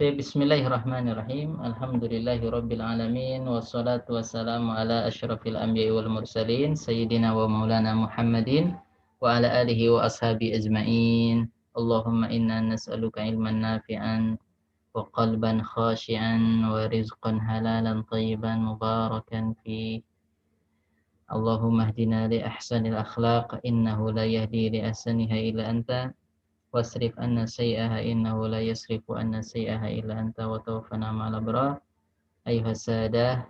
Bismillahirrahmanirrahim. Alhamdulillahirabbil alamin wassalatu wassalamu ala asyrafil anbiya'i wal mursalin sayyidina wa maulana Muhammadin wa ala alihi wa ashabi ajmain. Allahumma inna nas'aluka ilman nafi'an wa qalban khashi'an wa rizqan halalan thayyiban mubarakan fi. Allahumma hdina li ahsanil akhlaq innahu la yahdi li ahsaniha illa anta. Wasrif anna sayyaha innahu la yasrifu anna sayyaha illa anta wa tawaffana ma'al abrar. Ayuhas sadah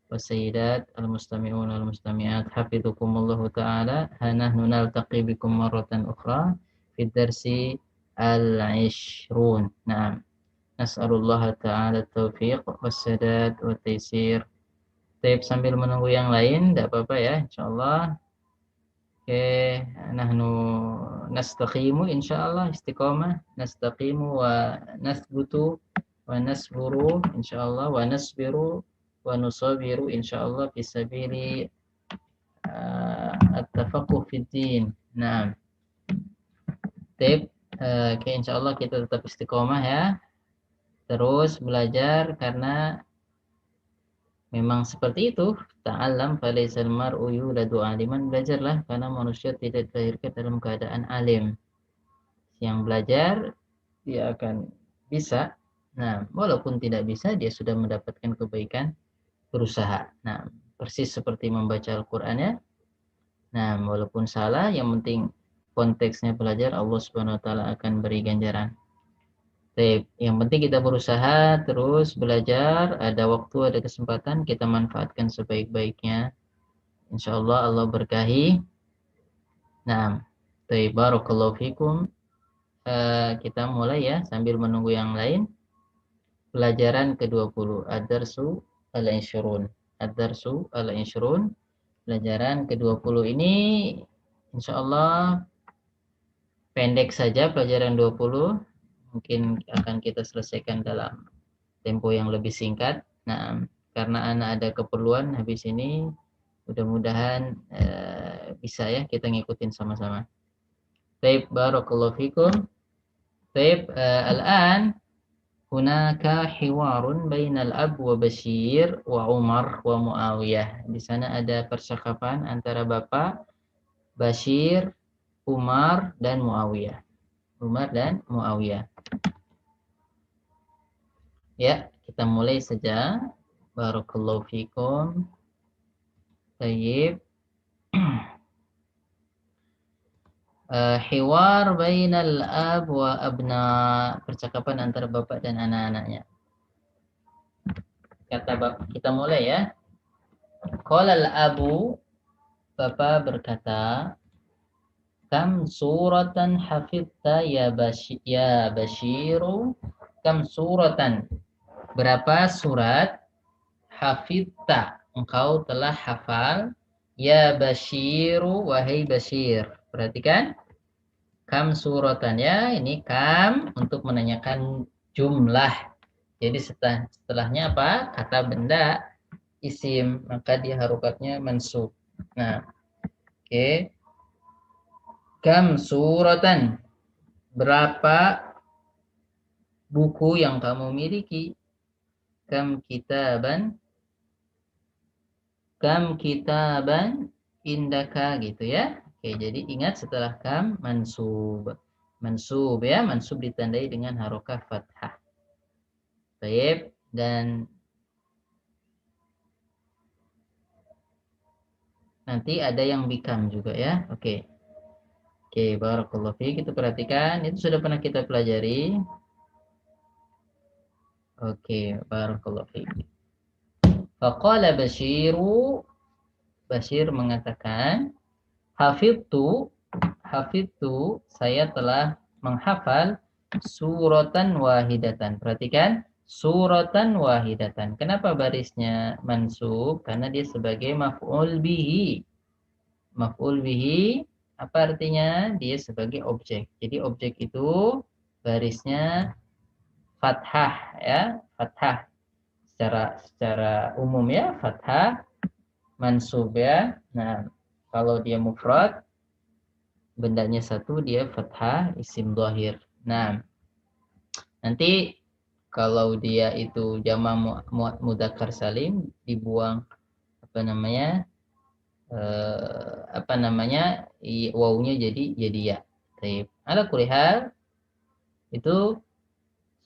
wa sayyidat al-mustami'un wal-mustami'at hafizukumullahu ta'ala. Hanahnu naltaqi bikum marratan ukhra fi darsi al-ishrun. Naam. Nas'alullah ta'ala taufiq wassadad wa taysir. Taib sambil menunggu yang lain, tidak apa-apa ya, insyaallah. Oke, nahnu nastaqimu insyaallah istiqamah, nastaqimu wa nasbutu wa nasburu insyaallah wa nasbiru wa nusabiru insyaallah fi sabili at-tafaqquh fid din. Nah, tip insyaallah kita tetap istiqamah ya. Terus belajar karena memang seperti itu. Ta'allam falaisal mar'u yuladu aliman. Belajarlah karena manusia tidak dilahirkan dalam keadaan alim. Yang belajar dia akan bisa. Nah, walaupun tidak bisa dia sudah mendapatkan kebaikan berusaha. Nah, persis seperti membaca Al-Qur'an ya. Nah, walaupun salah yang penting konteksnya belajar, Allah Subhanahu wa taala akan beri ganjaran. Yang penting kita berusaha terus belajar, ada waktu, ada kesempatan, kita manfaatkan sebaik-baiknya. Insyaallah Allah berkahi. Nah, barakallahu fikum. Kita mulai ya sambil menunggu yang lain. Pelajaran ke-20, ad-darsu al-ishrun. Ad-darsu al-ishrun. Pelajaran ke-20 ini insyaallah pendek saja pelajaran 20. Mungkin akan kita selesaikan dalam tempo yang lebih singkat. Nah, karena anak ada keperluan habis ini, mudah-mudahan bisa ya kita ngikutin sama-sama. Taib barakallahu fikum. Taib al-an hunaka hiwarun bainal ab wa Bashir wa Umar wa Muawiyah. Di sana ada percakapan antara Bapak Bashir, Umar dan Muawiyah. Umar dan Muawiyah. Ya, kita mulai saja. Barakallahu fikum. Tayyib. Hiwar bainal ab wa abna. Percakapan antara bapak dan anak-anaknya. Kata bapak, kita mulai ya. Qala al-abu, bapak berkata, kam suratan hafidta ya Bashiru, kam suratan. Berapa surat hafidta engkau telah hafal ya Bashiru, wahai Bashir. Perhatikan kam suratan ya, ini kam untuk menanyakan jumlah. Jadi setelahnya apa? Kata benda isim, maka dia harokatnya mansub. Nah, oke. Kam suratan, berapa buku yang kamu miliki? Kam kitaban indaka gitu ya. Oke, jadi ingat setelah kam mansub. Mansub ya, mansub ditandai dengan harokah fathah. Baik, dan nanti ada yang bikam juga ya. Oke. Oke, barakallahu fiik. Kita perhatikan, itu sudah pernah kita pelajari. Oke, barakallahu fiik. Faqala Bashiru, Bashir mengatakan, hafidtu, saya telah menghafal suratan wahidatan. Perhatikan, suratan wahidatan. Kenapa barisnya mansub? Karena dia sebagai maf'ul bihi. Maf'ul bihi, apa artinya? Dia sebagai objek. Jadi objek itu barisnya fathah ya, fathah. Secara umum ya, fathah mansub ya. Nah, kalau dia mufrad, bendanya satu, dia fathah isim dhahir. Nah, nanti Kalau dia itu jama mudzakkar salim, dibuang apa namanya? Wawunya jadi ya. Baik. Ala kulli hal itu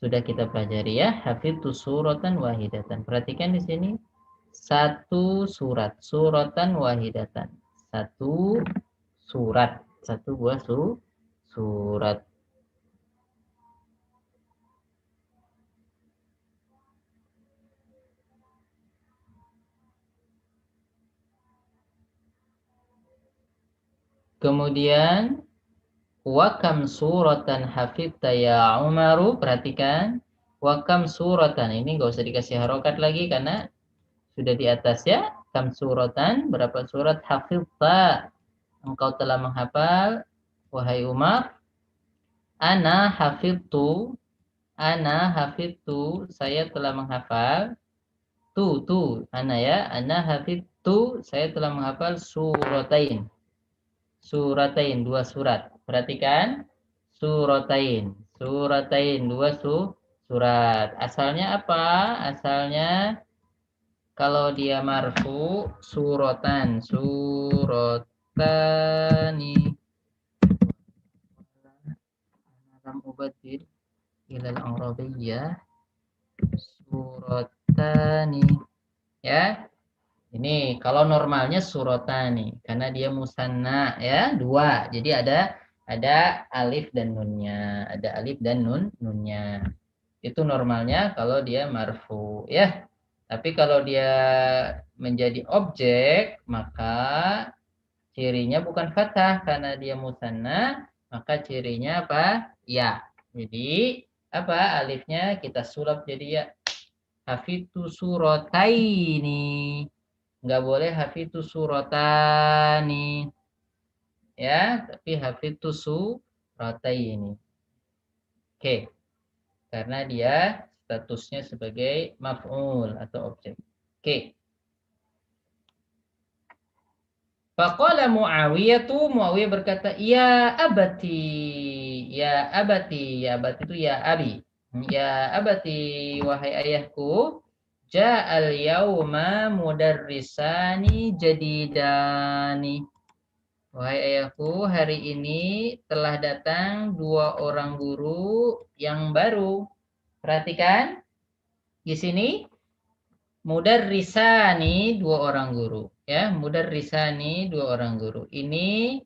sudah kita pelajari ya. Hafidtu suratan wahidatan. Perhatikan di sini satu surat, suratan wahidatan. Satu surat, satu buah surat. Kemudian wakam suratan hafidta ya Umaru, perhatikan. Wakam suratan, ini nggak usah dikasih harokat lagi karena sudah di atas ya. Kam suratan, berapa surat hafidta engkau telah menghafal, wahai Umar. Ana hafidtu, saya telah menghafal. Ana ya, ana hafidtu, saya telah menghafal suratain, dua surat. Perhatikan, suratain, dua surat. Asalnya apa? Asalnya kalau dia marfu, surotani. Alam ubadir ilal arabiyah surotani. Ya, ini kalau normalnya surotani karena dia musanna ya, dua. Jadi ada alif dan nunnya, ada alif dan nunnya. Itu normalnya kalau dia marfu ya. Tapi kalau dia menjadi objek maka cirinya bukan fathah karena dia musanna, maka cirinya apa? Ya. Jadi apa? Alifnya kita sulap jadi ya. Hafitu surataini. Nggak boleh hafitu suratani. Ya, tapi hafitu surataini. Oke. Karena dia statusnya sebagai maf'ul atau objek. Oke. Faqala Muawiyah berkata, ya abati, ya abati, ya abati itu ya abi. Ya abati, wahai ayahku, ja'al yauma mudarrisani jadidani. Wahai ayahku, hari ini telah datang dua orang guru yang baru. Perhatikan, di sini mudarrisani dua orang guru ya, mudarrisani dua orang guru. Ini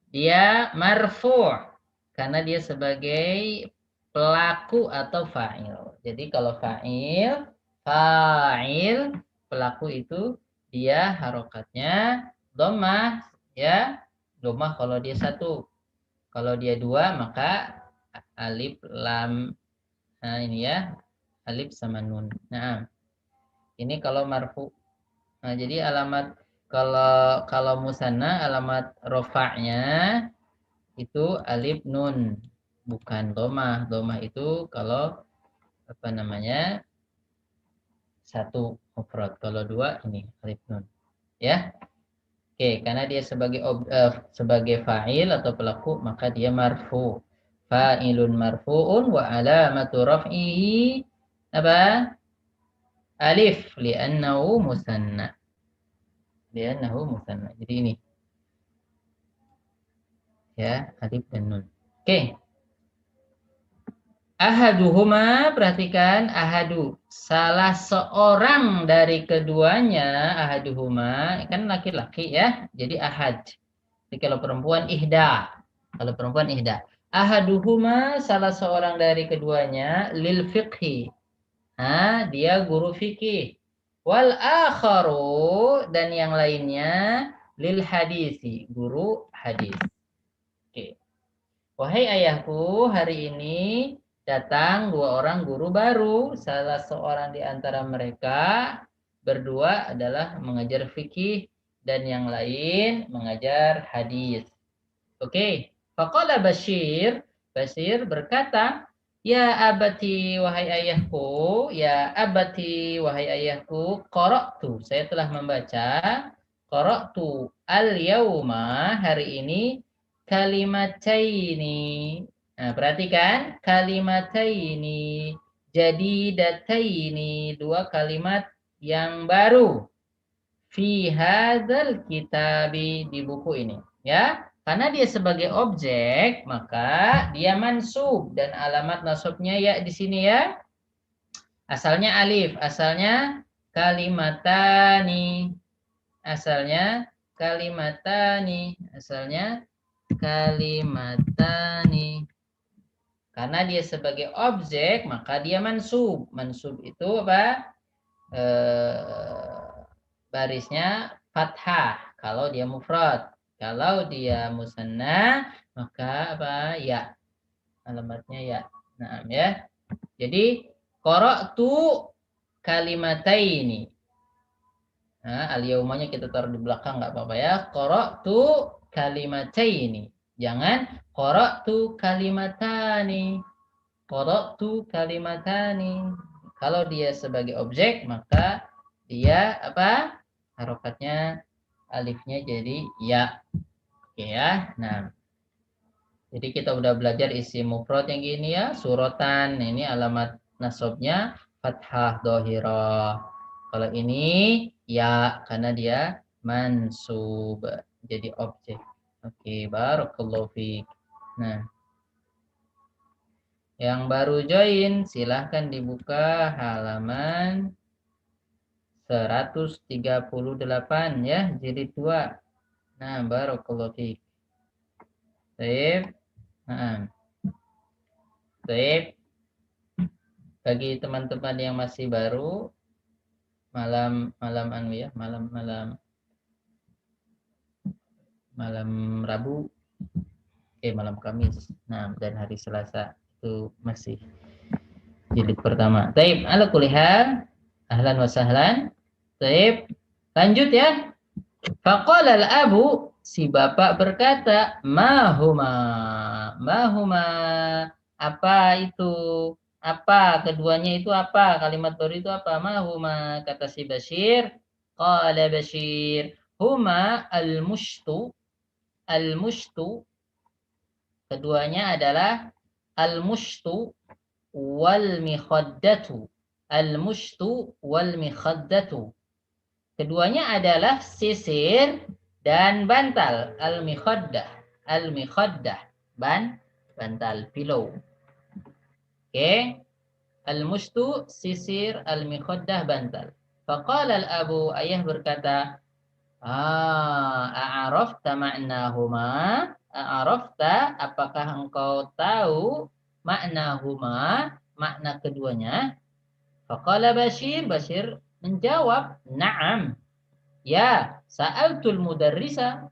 dia marfu' karena dia sebagai pelaku atau fa'il. Jadi kalau fa'il pelaku itu dia harokatnya dhammah ya, dhammah kalau dia satu. Kalau dia dua maka alif lam, nah ini ya, alif sama nun. Nah, ini kalau marfu. Nah, jadi alamat kalau musanna alamat rofa'nya itu alif nun, bukan domah. Domah itu kalau apa namanya satu mufrad. Kalau dua ini alif nun. Ya. Oke, karena dia sebagai fa'il atau pelaku maka dia marfu. Fa'ilun marfu'un wa alamatu raf'ihi apa? Alif li'annahu musanna. Li'annahu musanna. Jadi ini ya, alif dan nun. Oke. Ahaduhuma, perhatikan ahadu. Salah seorang dari keduanya, ahaduhuma, kan laki-laki ya. Jadi ahad. Jadi kalau perempuan ihda. Kalau perempuan ihda. Ahaduhuma, salah seorang dari keduanya lil fiqhi. Nah, dia guru fikih. Wal akharu, dan yang lainnya lil hadisi, guru hadis. Oke. Wahai ayahku, hari ini datang dua orang guru baru. Salah seorang di antara mereka berdua adalah mengajar fikih dan yang lain mengajar hadis. Oke. Faqala Bashir, Bashir berkata, ya abati wahai ayahku, ya abati wahai ayahku, qara'tu, saya telah membaca, qara'tu al-yauma, hari ini, kalimataini. Nah, perhatikan, kalimataini, Jadidataini, dua kalimat yang baru. Fi hadzal kitabi, di buku ini. Ya, karena dia sebagai objek, maka dia mansub dan alamat nasabnya ya di sini ya. Asalnya alif, asalnya kalimatani. Asalnya kalimatani, asalnya kalimatani. Karena dia sebagai objek, maka dia mansub. Mansub itu apa? Barisnya fathah kalau dia mufrad. Kalau dia musanna, maka apa? Ya. Alamatnya ya. Nah, ya. Jadi qara'tu kalimataini. Nah, al-yaumanya kita taruh di belakang nggak apa-apa ya. Qara'tu kalimataini. Jangan qara'tu kalimatani. Qara'tu kalimatani. Kalau dia sebagai objek, maka dia apa? Harokatnya alifnya jadi ya. Oke ya. Nah, jadi kita udah belajar isi mufrad yang gini ya. Suratan. Ini alamat nasabnya fathah dohirah. Kalau ini ya karena dia mansub. Jadi objek. Oke, barakallahu fiik. Nah, yang baru join silahkan dibuka halaman 138 ya, jilid 2. Nah, barakallahu fiik. Baik. Nah, baik. Bagi teman-teman yang masih baru, malam anu ya, malam Rabu, malam Kamis. Nah, dan hari Selasa itu masih jilid pertama. Baik, ala kulihal, ahlan wa sahlan. Baik, lanjut ya. Faqala al-abu, si bapak berkata, mahuma, apa itu? Apa keduanya itu apa? Kalimat baru itu apa? Mahuma, kata si Bashir. Qala Bashir, huma al-mushtu, keduanya adalah al-mushtu wal mikhaddatu. Al-mushtu wal mikhaddatu. Keduanya adalah sisir dan bantal. Al-mikhaddah. Al-mikhaddah. Bantal. Pillow. Oke. Al-mustu, sisir. Al-mikhaddah, bantal. Faqala al-abu, ayah berkata, a'arafta ma'nahuma? A'arafta, apakah engkau tahu ma'nahuma? Makna keduanya? Faqala Bashir, Bashir menjawab, na'am. Ya, sa'altul mudarrisa.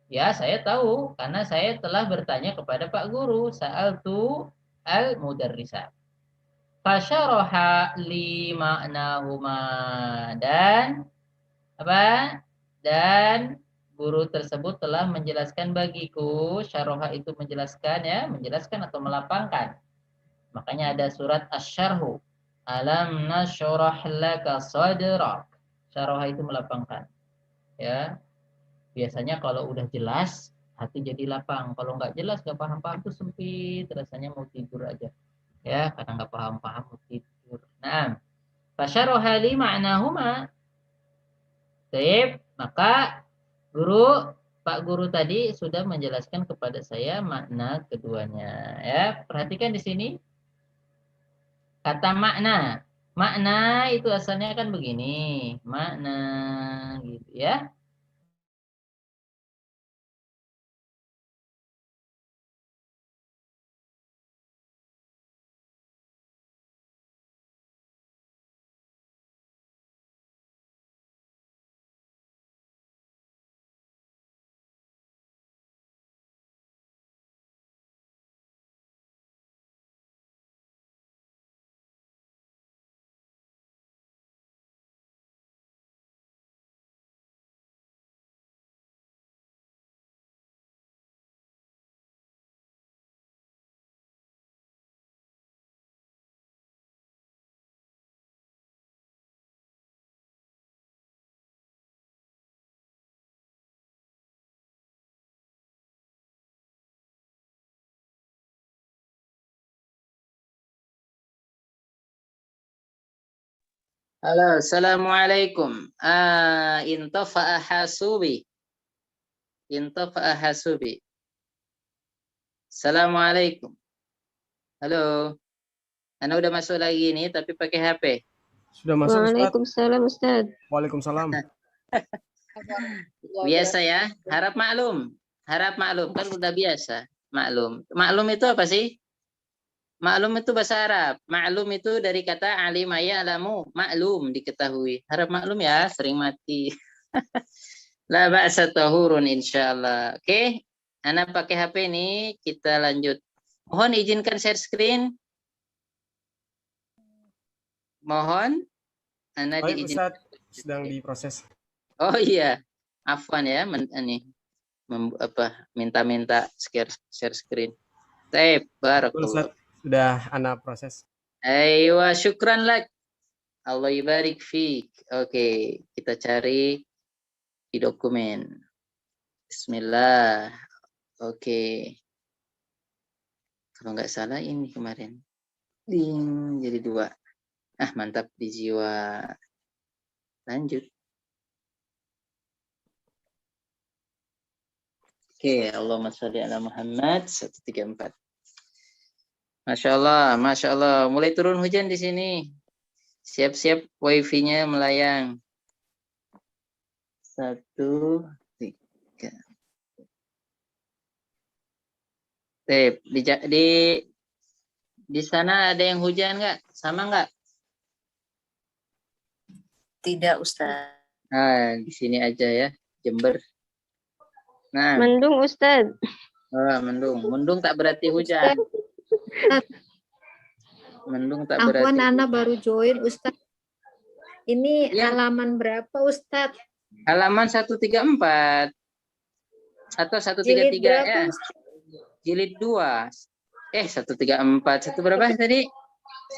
Ya, saya tahu karena saya telah bertanya kepada Pak Guru. Sa'altu al-mudarrisa. Fasyaraha li ma'nahuma. Dan apa? Dan guru tersebut telah menjelaskan bagiku. Syaraha itu menjelaskan ya, menjelaskan atau melapangkan. Makanya ada surat asy-syarhu. Alam nasyrah laka sadrak. Syaraha itu melapangkan. Ya, biasanya kalau udah jelas hati jadi lapang, kalau nggak jelas nggak paham-paham tuh sempit, rasanya mau tidur aja ya karena nggak paham-paham mau tidur. Nah, fasyaraha li ma'nahuma. Baik, maka Pak Guru tadi sudah menjelaskan kepada saya makna keduanya ya. Perhatikan di sini kata makna. Makna itu asalnya kan begini, makna gitu ya. Halo, assalamualaikum. Intafa'a hasubi. Intafa'a hasubi. Assalamualaikum. Halo. Anda udah masuk lagi nih, tapi pakai HP. Sudah masuk, Ustaz. Waalaikumsalam, Ustaz. Waalaikumsalam. Biasa ya, harap maklum. Harap maklum, kan udah biasa. Maklum. Maklum itu apa sih? Maklum itu bahasa Arab. Maklum itu dari kata alima ya'lamu. Maklum, diketahui. Harap maklum ya, sering mati. La ba'sa tahurun insyaallah. Oke, Ana pakai HP ini, kita lanjut. Mohon izinkan share screen. Mohon. Ana Baik, diizinkan. Ustaz, sedang diproses. Oh iya, afwan ya, minta-minta share screen. Baik, barakallah. Ustaz, sudah Ana proses. Aywa, syukran lak. Allah ibarik fiik. Oke, kita cari di dokumen. Bismillah. Oke. Kalau nggak salah ini kemarin. Ding, jadi 2. Mantap di jiwa. Lanjut. Oke, Allahumma sholli ala Muhammad 134. Masya Allah, Masya Allah. Mulai turun hujan di sini. Siap-siap wifi-nya melayang. 1, 3. Di sana ada yang hujan nggak? Sama nggak? Tidak, Ustaz. Di sini aja ya, Jember. Nah, Mendung, Ustaz. mendung. Mendung tak berarti hujan. Mendung tak berarti. Afwan, Ana baru join, Ustaz. Ini Ya. halaman berapa, Ustaz? Halaman 134 atau 133 Jilid berapa, ya? Ustaz? Jilid 2. 134. Satu berapa tadi?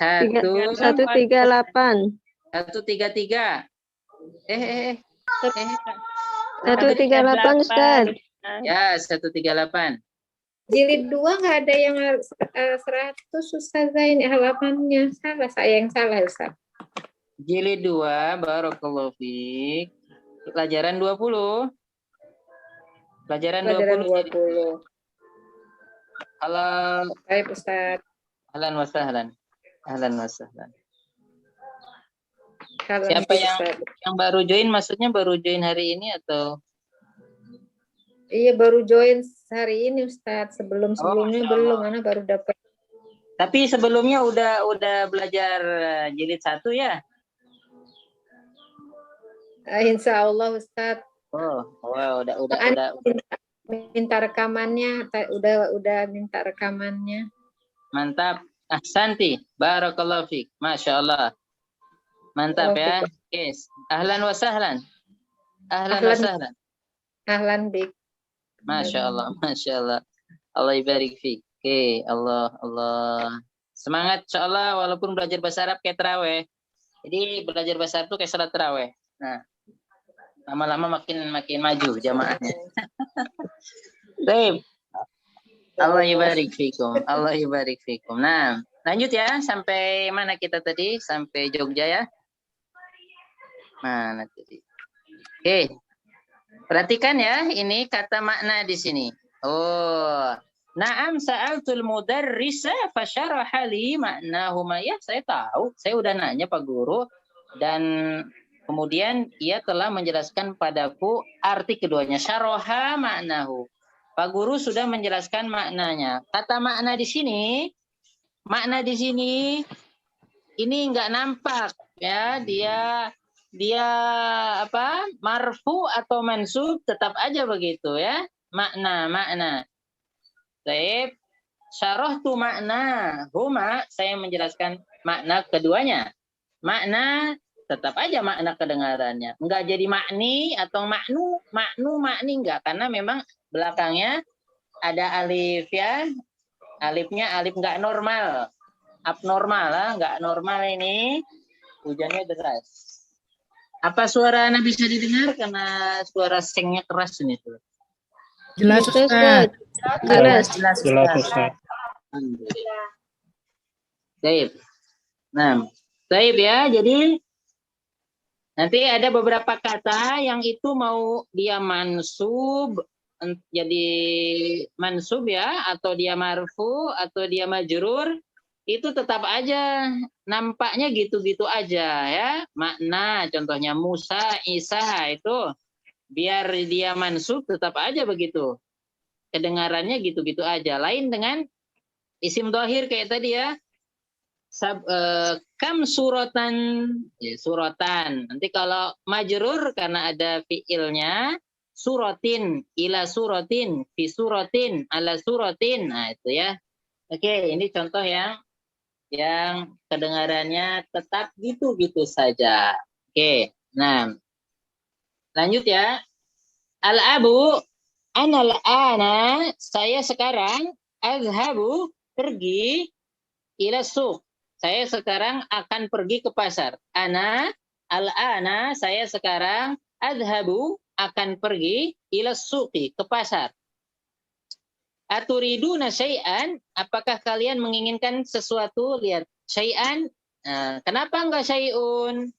138. 133. 138, Ustaz. Ya, 138. Jilid 2 nggak ada yang 100, Ustaz Zain, halamannya. Salah, saya yang salah, Ustaz. Jilid 2, barakallahu fiik. Pelajaran 20. Pelajaran 20. Halo. Baik, Ustaz. Ahlan wa sahlan. Ahlan wa sahlan. Halaman Siapa Ustaz. yang baru join, maksudnya baru join hari ini atau? Iya, baru join hari ini, Ustaz. Sebelumnya Masya belum, Allah. Ana baru dapat. Tapi sebelumnya udah belajar jilid 1 ya? Insya Allah, Ustaz. Wow, udah. Minta rekamannya, udah minta rekamannya. Mantap. Ahsanti. Barakallahu fiik. Masya Allah. Mantap ya. Yes. Ahlan wa sahlan. Ahlan wa sahlan. Ahlan bik. Masya Allah. Masya Allah. Allah ibarik fiik. Oke, Allah. Semangat insyaallah, walaupun belajar bahasa Arab kayak taraweh. Jadi belajar bahasa Arab itu kayak salat taraweh. Nah, lama-lama makin maju jamaahnya. Baik. Allah ibarik fikum. Allah ibarik fikum. Nah, lanjut ya, sampai mana kita tadi? Sampai Jogja ya. Mana tadi? Oke. Perhatikan ya, ini kata makna di sini. Na'am sa'altul mudarrisa fasyaraha li ma'nahuma. Ya, saya tahu. Saya udah nanya Pak Guru dan kemudian ia telah menjelaskan padaku arti keduanya. Syaraha ma'nahu. Pak Guru sudah menjelaskan maknanya. Kata makna di sini ini enggak nampak ya, dia apa? Marfu atau mansub tetap aja begitu ya. Makna. Baik, syarahtu makna huma, saya menjelaskan makna keduanya. Makna tetap aja makna kedengarannya. Enggak jadi makni atau makni enggak, karena memang belakangnya ada alif ya. Alifnya alif enggak normal. Abnormal lah, enggak normal ini. Hujannya deras. Apa suara Anda bisa didengar? Karena suara sengnya keras ini tuh. Jelas, Ustaz. Jelas. Ustaz. Alhamdulillah. Baik. Nah, baik ya. Jadi Nanti ada beberapa kata yang itu mau dia mansub, jadi mansub ya, atau dia marfu, atau dia majrur, itu tetap aja nampaknya gitu-gitu aja ya. Makna contohnya Musa, Isa itu biar dia mansub tetap aja begitu. Kedengarannya gitu-gitu aja. Lain dengan isim dhahir kayak tadi ya. Kam suratan, ya, suratan. Nanti kalau majrur karena ada fiilnya, suratin, ila suratin, fi suratin, ala suratin. Nah itu ya. Oke, ini contoh yang kedengarannya tetap gitu-gitu saja. Oke, nah lanjut ya. Al-abu, ana, saya sekarang, azhabu, pergi, ila suq. Saya sekarang akan pergi ke pasar. Al-ana, saya sekarang, adhabu, akan pergi, ila suqi, ke pasar. Aturiduna syai'an, apakah kalian menginginkan sesuatu? Lihat, syai'an, kenapa enggak syai'un?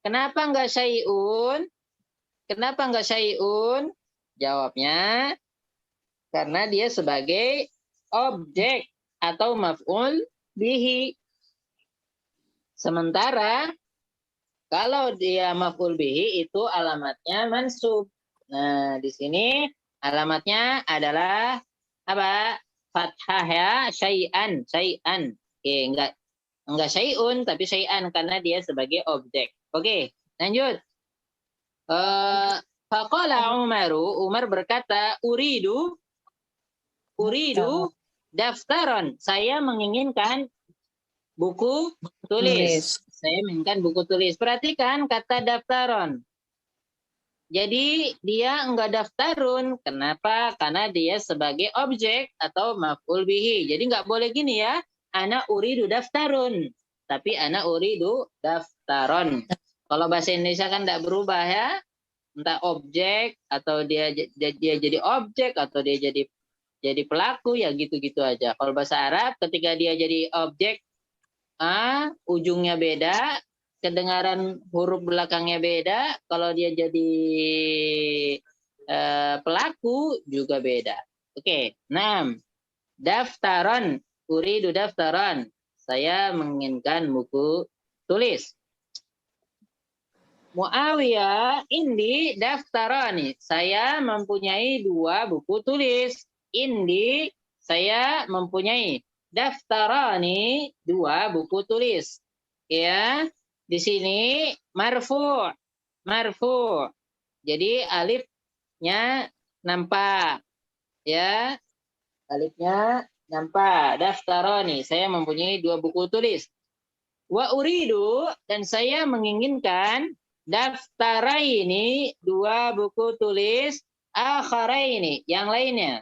Kenapa enggak syai'un? Kenapa enggak syai'un? Jawabnya, karena dia sebagai objek atau maf'ul bihi. Sementara kalau dia maf'ul bihi itu alamatnya mansub. Nah, di sini alamatnya adalah apa? Fathah ya, syai'an. Oke, enggak syai'un tapi syai'an karena dia sebagai objek. Oke, lanjut. Faqala Umar berkata, uridu daftaron. Saya menginginkan buku tulis. Saya menginginkan buku tulis. Perhatikan kata daftaron. Jadi dia enggak daftarun. Kenapa? Karena dia sebagai objek atau maf'ul bihi. Jadi enggak boleh gini ya. Ana uridu daftarun. Tapi ana uridu daftaron. Kalau bahasa Indonesia kan enggak berubah ya. Entah objek atau dia jadi objek atau dia jadi pelaku ya gitu-gitu aja. Kalau bahasa Arab ketika dia jadi objek ujungnya beda, kedengaran huruf belakangnya beda, kalau dia jadi pelaku juga beda. Oke, 6. Daftaron, uridu daftaron. Saya menginginkan buku tulis. Muawiyah, indi daftarani. Saya mempunyai 2 buku tulis. Indi, saya mempunyai. Daftarani, 2 buku tulis. Ya, di sini marfu. Jadi alifnya nampak. Ya, alifnya nampak. Daftarani, saya mempunyai 2 buku tulis. Wa uridu, dan saya menginginkan daftaraini, 2 buku tulis akharaini, yang lainnya.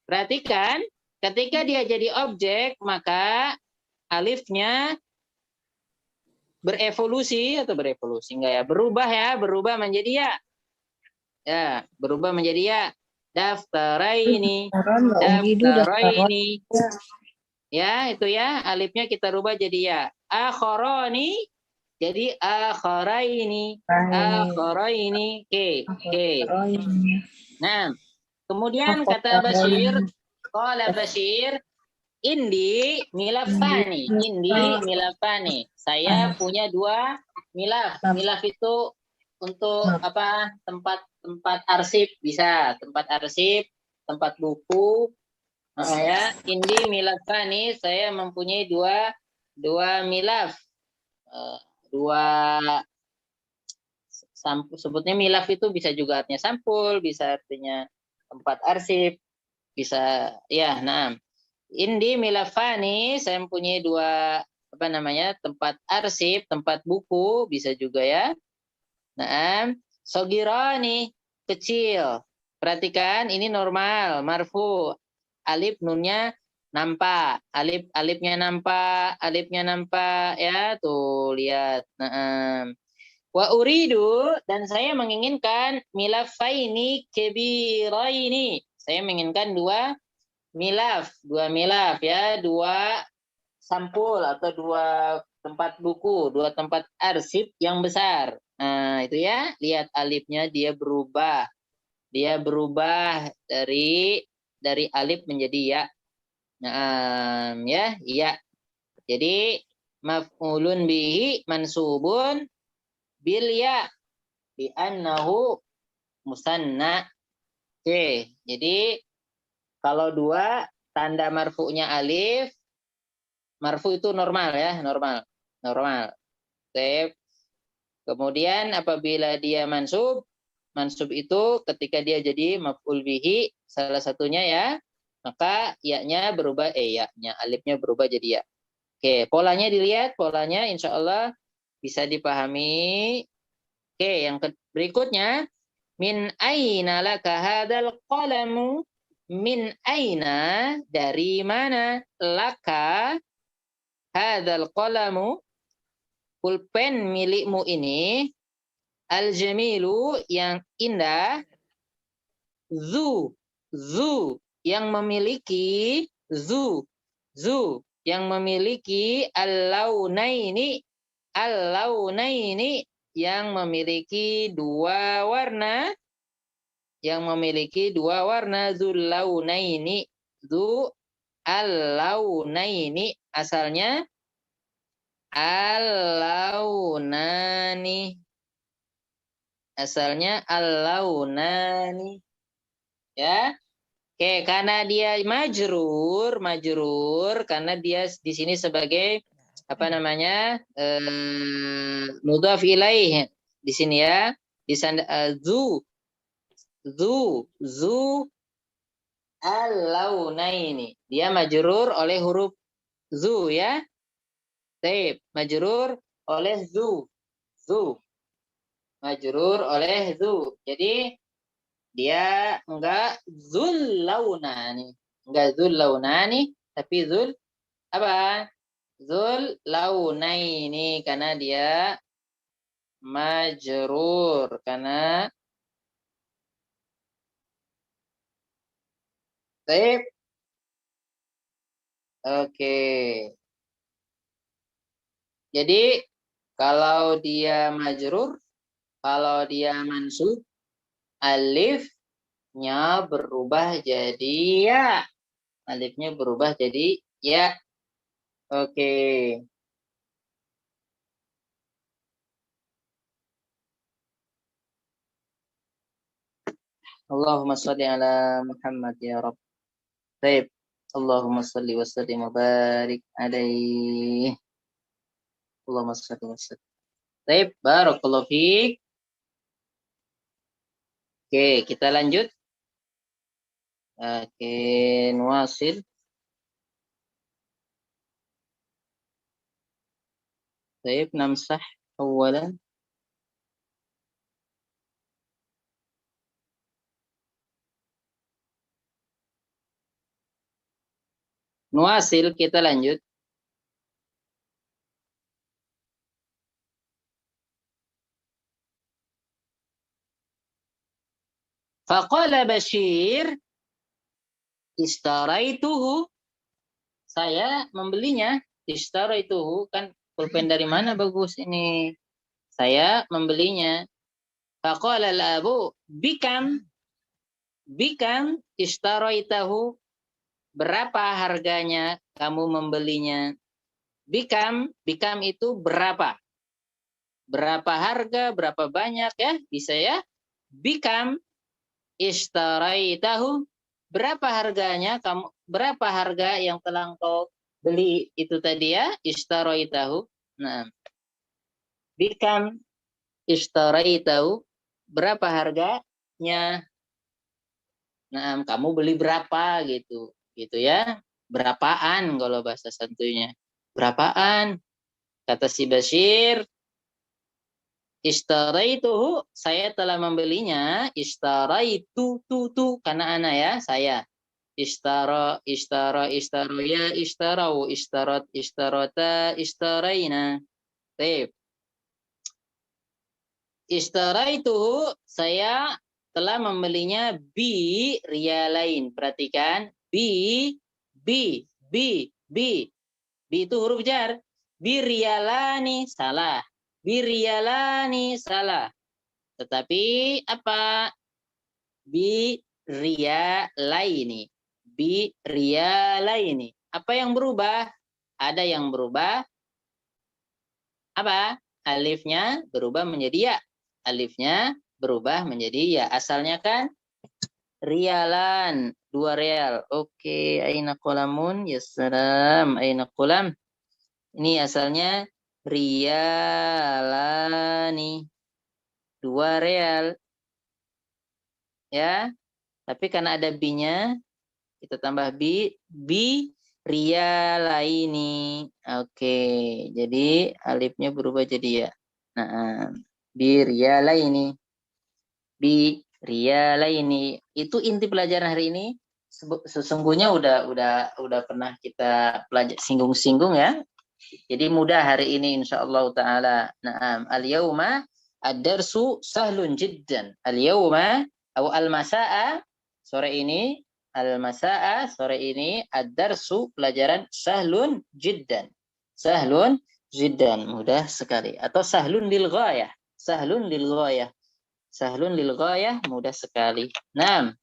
Perhatikan, ketika dia jadi objek, maka alifnya berevolusi enggak ya? Berubah menjadi ya. Ya, berubah menjadi ya. Daftaraini. Ya, itu ya, alifnya kita rubah jadi ya. Akharani jadi akharaini. Oke. Nah, kemudian kata Bashir, qala Bashir, indi milafani. Saya punya 2 milaf. Milaf itu untuk apa? Tempat arsip bisa, tempat arsip, tempat buku. Ya, indi milafani, saya mempunyai 2 milaf. 2 sampul, sebutnya milaf itu bisa juga artinya sampul, bisa artinya tempat arsip, bisa ya. Nah, indi milafani, saya mempunyai 2 tempat arsip, tempat buku, bisa juga ya. Nah, sogirani, kecil. Perhatikan ini normal, marfu. Alif nunnya nampak, alifnya nampak ya, tuh lihat. Nah, wa uridu, dan saya menginginkan milafaini kebiraini. Saya menginginkan 2 milaf ya, 2 sampul atau 2 tempat buku, 2 tempat arsip yang besar. Nah, itu ya, lihat alifnya dia berubah. Dia berubah dari alif menjadi ya. Nah, ya. Jadi maf'ulun bihi mansubun bil ya bi annahu musanna. Oke, jadi kalau dua tanda marfu'nya alif, marfu itu normal ya, normal. Oke. Kemudian apabila dia mansub itu ketika dia jadi maf'ul bihi salah satunya ya, maka ya-nya berubah ya-nya alifnya berubah jadi ya. Oke, polanya dilihat, polanya insya Allah bisa dipahami. Oke, yang berikutnya min aina laka hadzal qalamu? Min aina, dari mana, laka hadzal qalamu, pulpen milikmu ini, al-jamilu, yang indah, zu yang memiliki, yang memiliki, al-launaini yang memiliki dua warna, zul launaini, zu al-launaini, asalnya al-launani, ya. Oke, karena dia majrur karena dia di sini sebagai apa namanya, mudhaf ilaih di sini ya, di sana zu al-launaini, dia majrur oleh huruf zu ya. Taib, majrur oleh zu. Majrur oleh zu. Jadi dia enggak zul launani, tapi zul apa? Zul launaini, karena dia majrur, karena taib. Oke. Jadi kalau dia majrur, kalau dia mansub, alifnya berubah jadi ya. Alifnya berubah jadi ya. Oke. Allahumma sholli ala Muhammad ya Rabb. Baik. Allahumma sholli wa sallim wa barik alaihi. Allahumma sholli wa sallim. Baik, barakallahu fiik. Oke, kita lanjut. Oke, nuwasil. Baik, namsah awalan. Nuwasil, kita lanjut. Faqala Bashir, istaraituhu, saya membelinya. Istaraituhu, kan pulpen dari mana bagus ini? Saya membelinya. Faqala al-abu, bikam istaraitahu, berapa harganya kamu membelinya? Bikam itu berapa? Berapa harga, berapa banyak ya? Bisa ya? Bikam istaraitahu, berapa harganya kamu, berapa harga yang telah engkau beli itu tadi ya, istaraitahu. Nah, bikam istaraitahu, berapa harganya. Nah, kamu beli berapa gitu ya, berapaan kalau bahasa santuinya, berapaan. Kata si Bashir, istaraituhu, saya telah membelinya. Istaraitu tu karena ana ya, saya. Istarau, ya, istarat, istarata, istaraina. Baik. Istaraituhu, saya telah membelinya bi riyalain. Perhatikan, bi itu huruf jar. Bi riyalani, salah. Biriyalani salah. Tetapi apa? Biriyalaini. Biriyalaini. Apa yang berubah? Ada yang berubah. Apa? Alifnya berubah menjadi ya. Alifnya berubah menjadi ya. Asalnya kan rialan, 2 real. Oke, aina qalamun? Ya salam, aina qalam? Ini asalnya rialani, 2 real. Ya. Tapi karena ada bi-nya, kita tambah bi rialaini. Oke, jadi alifnya berubah jadi ya. Nah, bi rialaini. Bi rialaini. Itu inti pelajaran hari ini. Sesungguhnya udah pernah kita singgung-singgung ya. Jadi mudah hari ini insyaallah taala. Naam, al-yauma ad-darsu sahlun jiddan. Al-yauma atau al-masaa sore ini, al-masaa sore ini, ad-darsu pelajaran sahlun jiddan. Sahlun jiddan, mudah sekali. Atau sahlun lil ghayah. Sahlun lil ghayah. Sahlun lil ghayah, mudah sekali. Naam.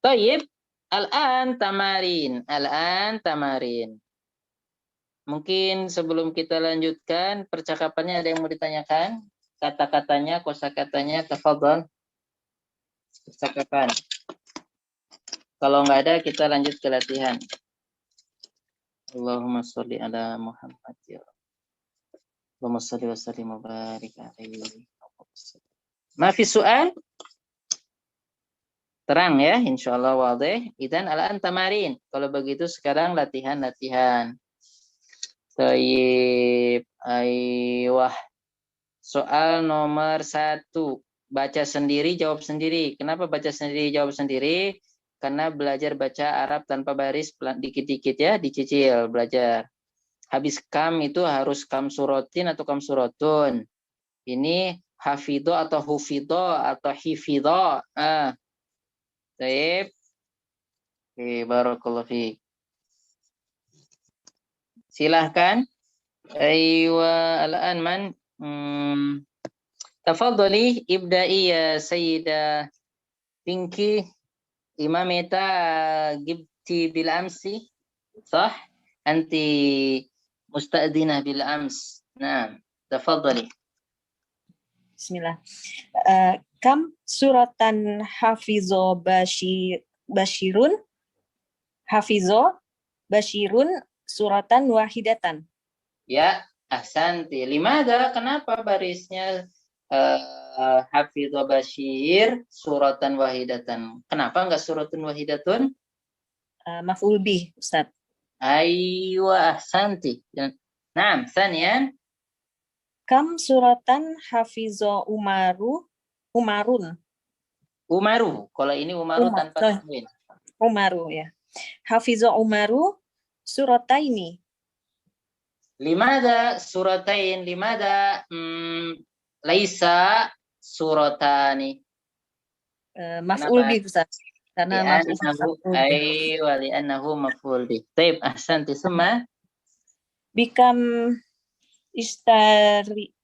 Baik, al-an tamarin. Al-an tamarin. Mungkin sebelum kita lanjutkan percakapannya ada yang mau ditanyakan? Kata-katanya, kosakatanya, tafadhol. Percakapan. Kalau nggak ada, kita lanjut ke latihan. Allahumma sholli ala Muhammad ya Rabb. Allahumma sholli wa sallim wa barik alaihi. Mafi soal? Terang ya, insyaallah wadih. Idzan al-an tamarin. Kalau begitu sekarang latihan-latihan. Tayyib, aywah. Soal nomor 1. Baca sendiri, jawab sendiri. Kenapa baca sendiri, jawab sendiri? Karena belajar baca Arab tanpa baris dikit-dikit ya, dicicil belajar. Habis kam itu harus kam surotin atau kam surotun. Ini hafidho atau hufidho atau hifidho. Tayyib. Oke, barakallahu fiik. Silahkan. Aywa al-an man. Tafadhali ibda'i ya Sayyidah Pinky. Imameta gibti bil amsi. Sah? Anti musta'dinah bil ams. Naam. Tafadhali. Bismillah. Kam suratan hafizo bashirun. Hafizo bashirun suratan wahidatan. Ya, ahsanti. Limada? Kenapa barisnya hafidho bashir suratan wahidatan? Kenapa enggak suratun wahidatun? Maf'ul bih, Ustaz. Aywa, ahsanti. Naam, sanian. Kam suratan hafizo umarun. Umaru. Kalau ini Umaru tanpa tanwin. Umaru ya. Hafizo Umaru surataini. Limada suratain? Limada laisa suratani? Maf'ul bih, Ustaz. Karena li'annahu maf'ul bih. Taib, ahsanti. Summa bikam istari.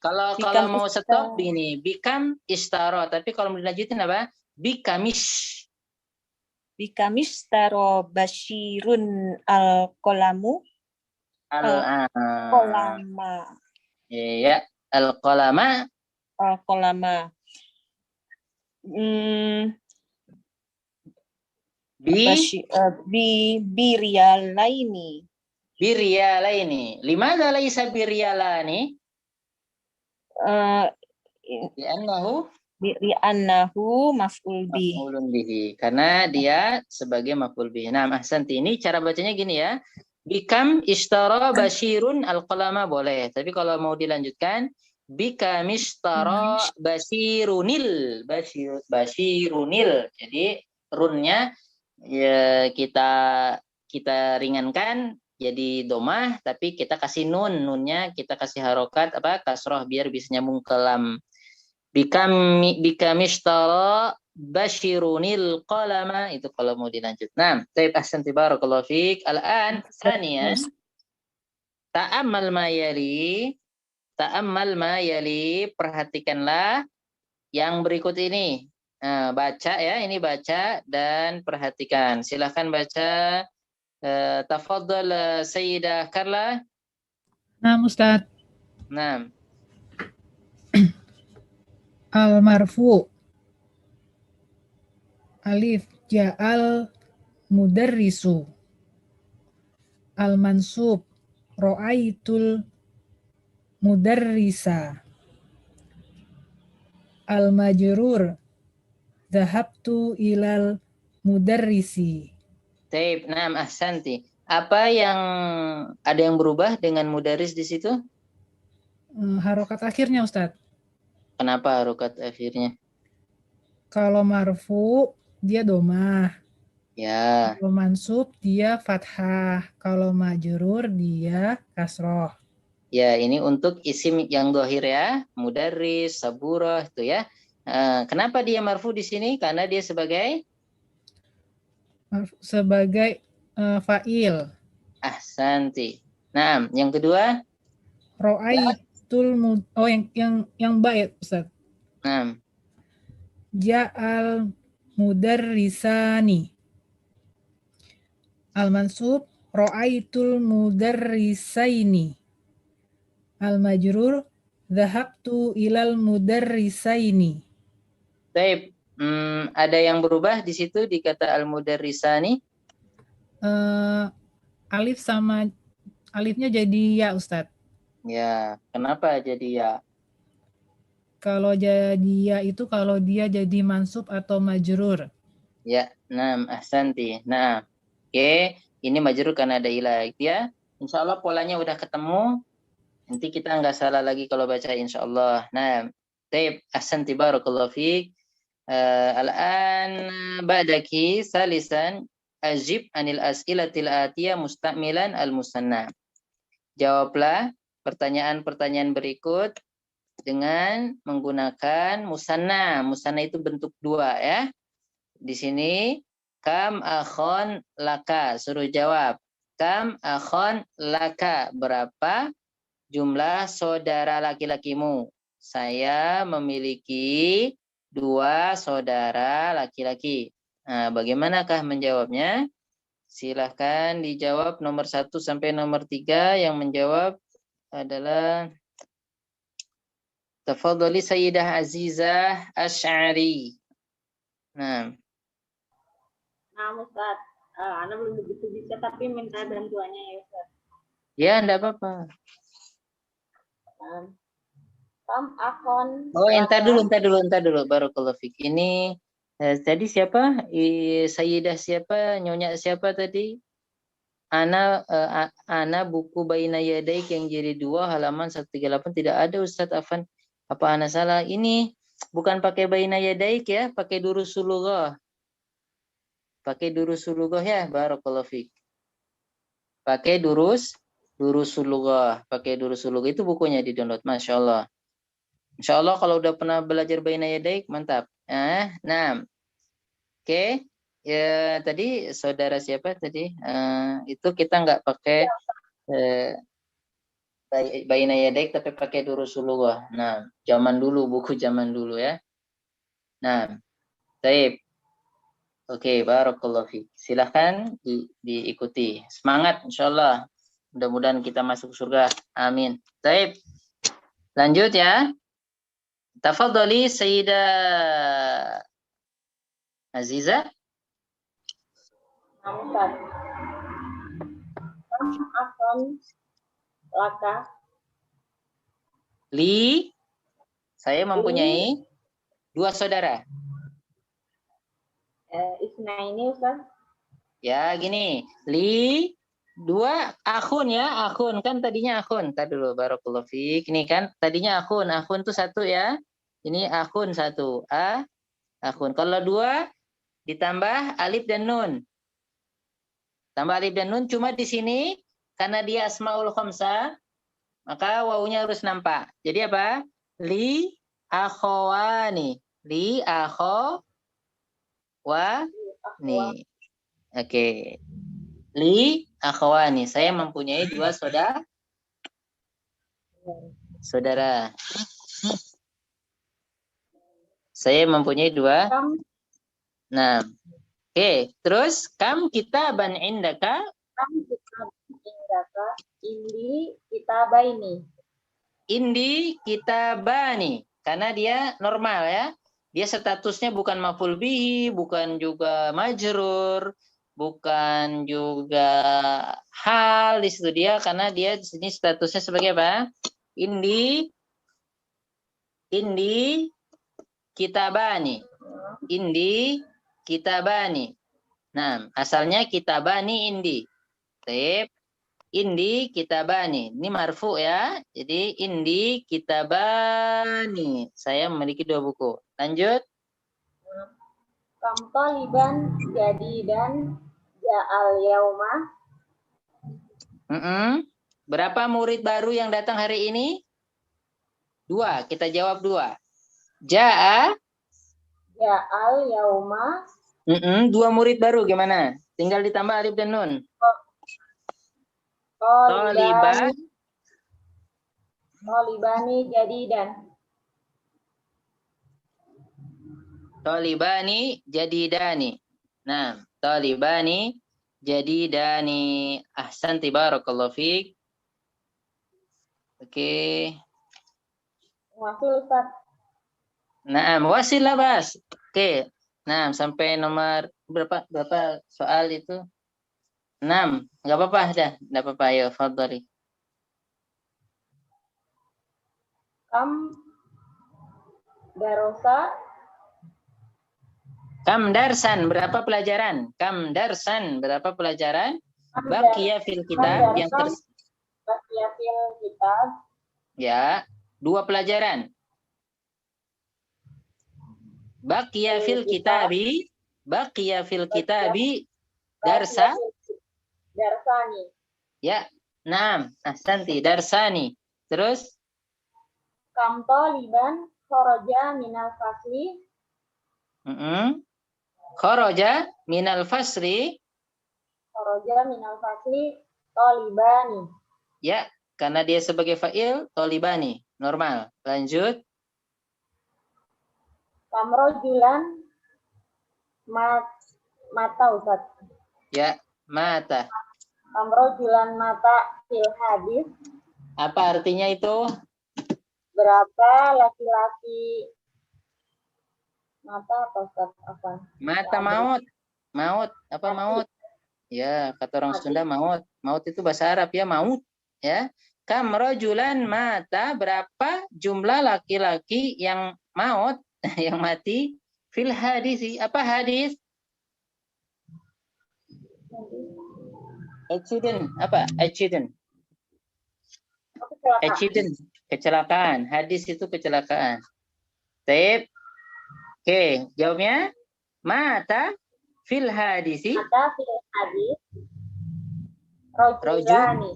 Kalau mau stop ini bikam istaro, tapi kalau mau dilanjutin apa? Bikamish taro bashirun al-qalamu. Al-qolama. Iya, al-qolama. Al-qolama. Biriyalaini. Biriyalaini. Limada laisa biriyalani? Li'annahu maf'ul bih. Maf'ulun bihi. Karena dia sebagai maf'ul bihi. Nah, ahsanti. Ini cara bacanya gini ya. Bikam ishtara bashirun al-qalama boleh. Tapi kalau mau dilanjutkan, bikam ishtara bashirunil. Bashirunil. Jadi runnya ya kita ringankan jadi domah, tapi kita kasih nunnya kita kasih harokat kasroh biar bisa nyambung ke lam. Bikamishtara bashirunil qalama, itu kalau mau dilanjut. Nah, taib ahsanti barakallahu fiik. Al-an tsaniyan. Ta'ammal ma yali. Ta'ammal ma yali. Perhatikanlah yang berikut ini. Nah, baca ya, ini baca dan perhatikan. Silahkan baca. Tafadhal Sayyidah Carla. Nah, Ustaz, Nah, al-marfu alif ja'al mudarrisu al-mansub ro'aitul mudarrisa al-majrur dhahabtu ilal mudarrisi. taib. Nah, ahsanti. Apa yang ada yang berubah dengan mudaris di situ? Harokat akhirnya, Ustaz. Kenapa harokat akhirnya? Kalau marfu dia domah, Ya, kalau mansub dia fathah, kalau majrur dia kasroh. ya ini untuk isim yang dohir ya, mudaris, saburah itu ya. Kenapa dia marfu di sini? Karena dia sebagai Fa'il. ahsanti. Nah, yang kedua, Ro'aitul yang baik, Ustaz. nah, Ja'al mudarrisani. Al-mansub ro'aitul mudarrisaini. Al-majrur dhahabtu ilal mudarrisaini. taib. Ada yang berubah di situ di kata al-mudarrisani? Alifnya jadi ya, Ustaz. Ya, kenapa jadi ya? Kalau jadi ya itu kalau dia jadi mansub atau majrur. Ya, nah, ahsanti. Nah, oke, ini majrur karena ada ilah ya. Insya Allah polanya udah ketemu. Nanti kita nggak salah lagi kalau baca insya Allah. Nah, taib, ahsanti barakallahu fiik. Al-an ba'daki salisan ajib anil as'ilatil atiyah musta'milan al-musanna. Jawablah pertanyaan-pertanyaan berikut dengan menggunakan musanna. Musanna itu bentuk dua ya. Di sini kam akhon laka, suruh jawab. Kam akhon laka, berapa jumlah saudara laki-lakimu? Saya memiliki 2 saudara laki-laki. Nah, bagaimanakah menjawabnya? Silahkan dijawab nomor 1 sampai nomor 3. Yang menjawab adalah Tafadhali Sayyidah Azizah Asy'ari. Nah, Ustaz, Anda belum begitu bisa tapi minta bantuannya ya Ustaz. ya enggak apa-apa. Kam akon. Oh, entar dulu. Barakallahu fiik. Ini tadi siapa? Sayyidah siapa? Nyonya siapa tadi? Ana buku Baina Yadaik yang jadi 2 halaman 138 tidak ada Ustadz Afan. Apa ana salah? Ini bukan pakai Baina Yadaik ya, pakai Durusul Lughah. Pakai Durusul Lughah ya, barakallahu fiik. Pakai Durusul Lughah, pakai Durusul Lughah itu bukunya di-download, Masya Allah. Insya Allah kalau udah pernah belajar Baina Yadaik, mantap. Nah, oke. Ya tadi saudara siapa tadi? Itu kita nggak pakai Baina Yadaik tapi pakai Durusul Lughah. Nah, buku zaman dulu ya. Nah, baik. Oke, barakallahu fiik. Silahkan diikuti. Semangat insyaallah. Mudah-mudahan kita masuk surga. Amin. Baik. Lanjut ya. Tafadhali Sayyidah Aziza. Ustaz. Kam akon laka. Saya mempunyai 2 saudara. Isna ini Ustaz. Ya, gini. 2 akhun ya, akhun kan tadinya akhun. Tadi dulu barakallahu fiik. Ini kan tadinya akhun. Akhun tuh 1 ya. Ini akhun 1. Akhun. Kalau 2 ditambah alif dan nun. Tambah alif dan nun cuma di sini karena dia asmaul khamsah maka wawunya harus nampak. Jadi apa? Li akhawani. Li akhawani. Oke. Li akhawani. Saya mempunyai 2 saudara Saudara. Saya mempunyai 2. Kam Nah, oke. Terus kam kitaban indaka. indaka indi kitabaini. Indi kitabani. Karena dia normal ya. Dia statusnya bukan maf'ul bihi, bukan juga majrur, bukan juga hal di situ dia, karena dia di sini statusnya sebagai apa? Indi kitabani. Indi kitabani. Nah, asalnya kitabani indi. Tep. Indi kitabani. Ini marfu ya. Jadi indi kitabani. Saya memiliki 2 buku. Lanjut. Kam taliban jadi dan ja'al yauma. Berapa murid baru yang datang hari ini? 2. Kita jawab 2. Ja'al Yauma. 2 murid baru gimana? Tinggal ditambah alif dan nun. Tolibani jadi dan. Tolibani jadidani. Nah, tolibani jadidani. Ahsanti barakallahu fiik. Oke. Wasil Ustaz. Nah, wasil lah Bas. Oke. Nah, sampai nomor berapa soal itu? 6. Enggak apa-apa dah. Enggak apa-apa, ayo fadhali. Kam darosa. Kam darsan, berapa pelajaran? Kam darsan, berapa pelajaran? Baqiya fil kitab yang Baqiya fil kitab. Ya, 2 pelajaran. Baqiya fil kitabi darsa. Darsani. Ya, 6. Ahsanti, darsani. Terus Kam taliban kharaja minal fasli. Kharaja minal fasri. Kharaja minal fasli talibani. Ya, karena dia sebagai fa'il talibani, normal. Lanjut. Kamrojulan mata Ustaz. Ya, mata. Kamrojulan mata fil hadis. Apa artinya itu? Berapa laki-laki mata apa Ustaz? Apa? Mata maut. Maut, apa maut? Ya, kata orang Sunda maut. Maut itu bahasa Arab ya, maut. Ya. Kam rajulan mata, berapa jumlah laki-laki yang maut, yang mati fil hadisi. Apa hadis? Accident. Apa? Accident. Accident. Kecelakaan. Hadis itu kecelakaan. Taib. Oke, jawabnya mata fil hadisi. Mata fil hadis. Rajul. Rajulani.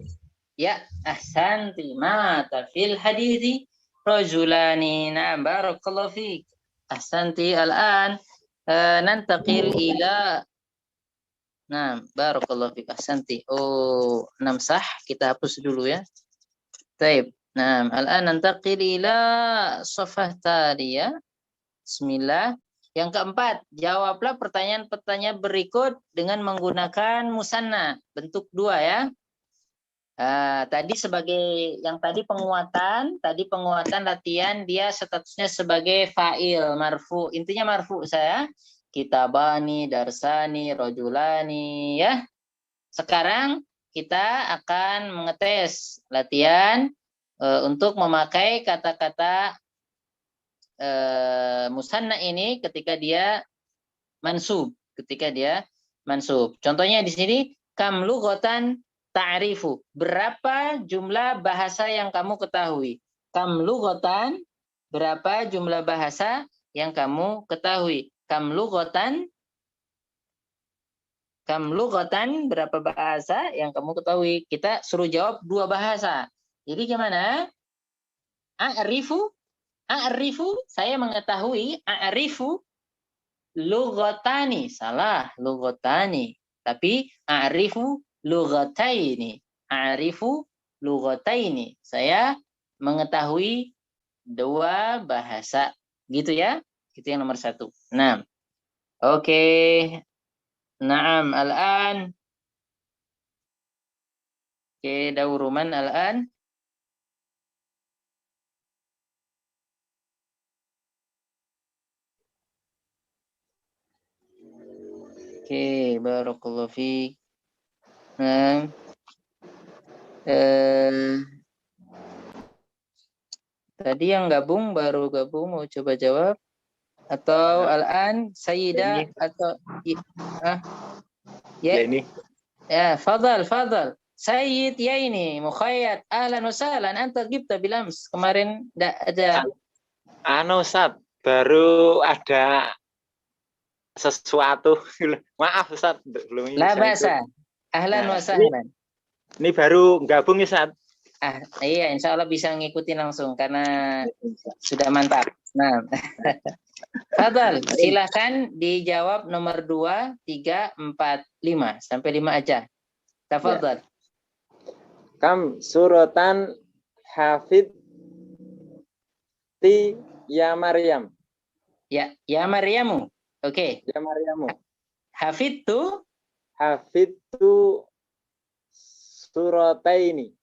Ya, ahsanti. Mata fil hadisi rajulani. Na'am, barakallahu fiik. Ahsanti. Al-an nantaqil ila. Nah, barakallahu fiik. Ahsanti. Oh, 6 sah. Kita hapus dulu ya. Taib. Nah, al-an nantaqil ila safhah taliyah. Bismillah. Yang keempat, jawablah pertanyaan-pertanyaan berikut dengan menggunakan musanna. Bentuk 2 ya. Tadi sebagai yang tadi penguatan latihan dia statusnya sebagai fa'il marfu. Intinya marfu saya. Kitabani, darsani, rajulani ya. Sekarang kita akan mengetes latihan untuk memakai kata-kata musanna ini ketika dia mansub. Contohnya di sini kam lughatan ta'rifu. Berapa jumlah bahasa yang kamu ketahui? Kam lughatan, berapa jumlah bahasa yang kamu ketahui? Kam lughatan, berapa bahasa yang kamu ketahui? Kita suruh jawab 2 bahasa. Jadi gimana? A'rifu, saya mengetahui. A'rifu lughatani. Salah, lughatani. Tapi a'rifu lughataini. A'rifu lughataini. Saya mengetahui dua bahasa. Gitu ya. Itu yang nomor 1. Nah. Oke. Naam, al-an. Oke, dauruman al-an. Oke, barakallahu fiik. Nah. Tadi yang baru gabung mau coba jawab atau al-an Sayyidah atau ya. Ini. Ya, fadal. Sayyid ya ini Mukhayyad, ahlan wa sahlan, anta gibta bilams. Kemarin enggak ada. Ustaz, baru ada sesuatu. Maaf Ustaz, belum La bisa basa. ikut. Ahlan wa Nah, sahlan. Ini baru gabung ya Ustaz. Iya, insya Allah bisa ngikutin langsung karena sudah mantap. Nah, Fadal, silakan dijawab nomor 2, 3, 4, 5 sampai 5 aja. Tafadhal. Kam suratan hafid ti ya Maryam. Ya Maryamu. Oke. Ya Maryamu. Hafidtu surataini.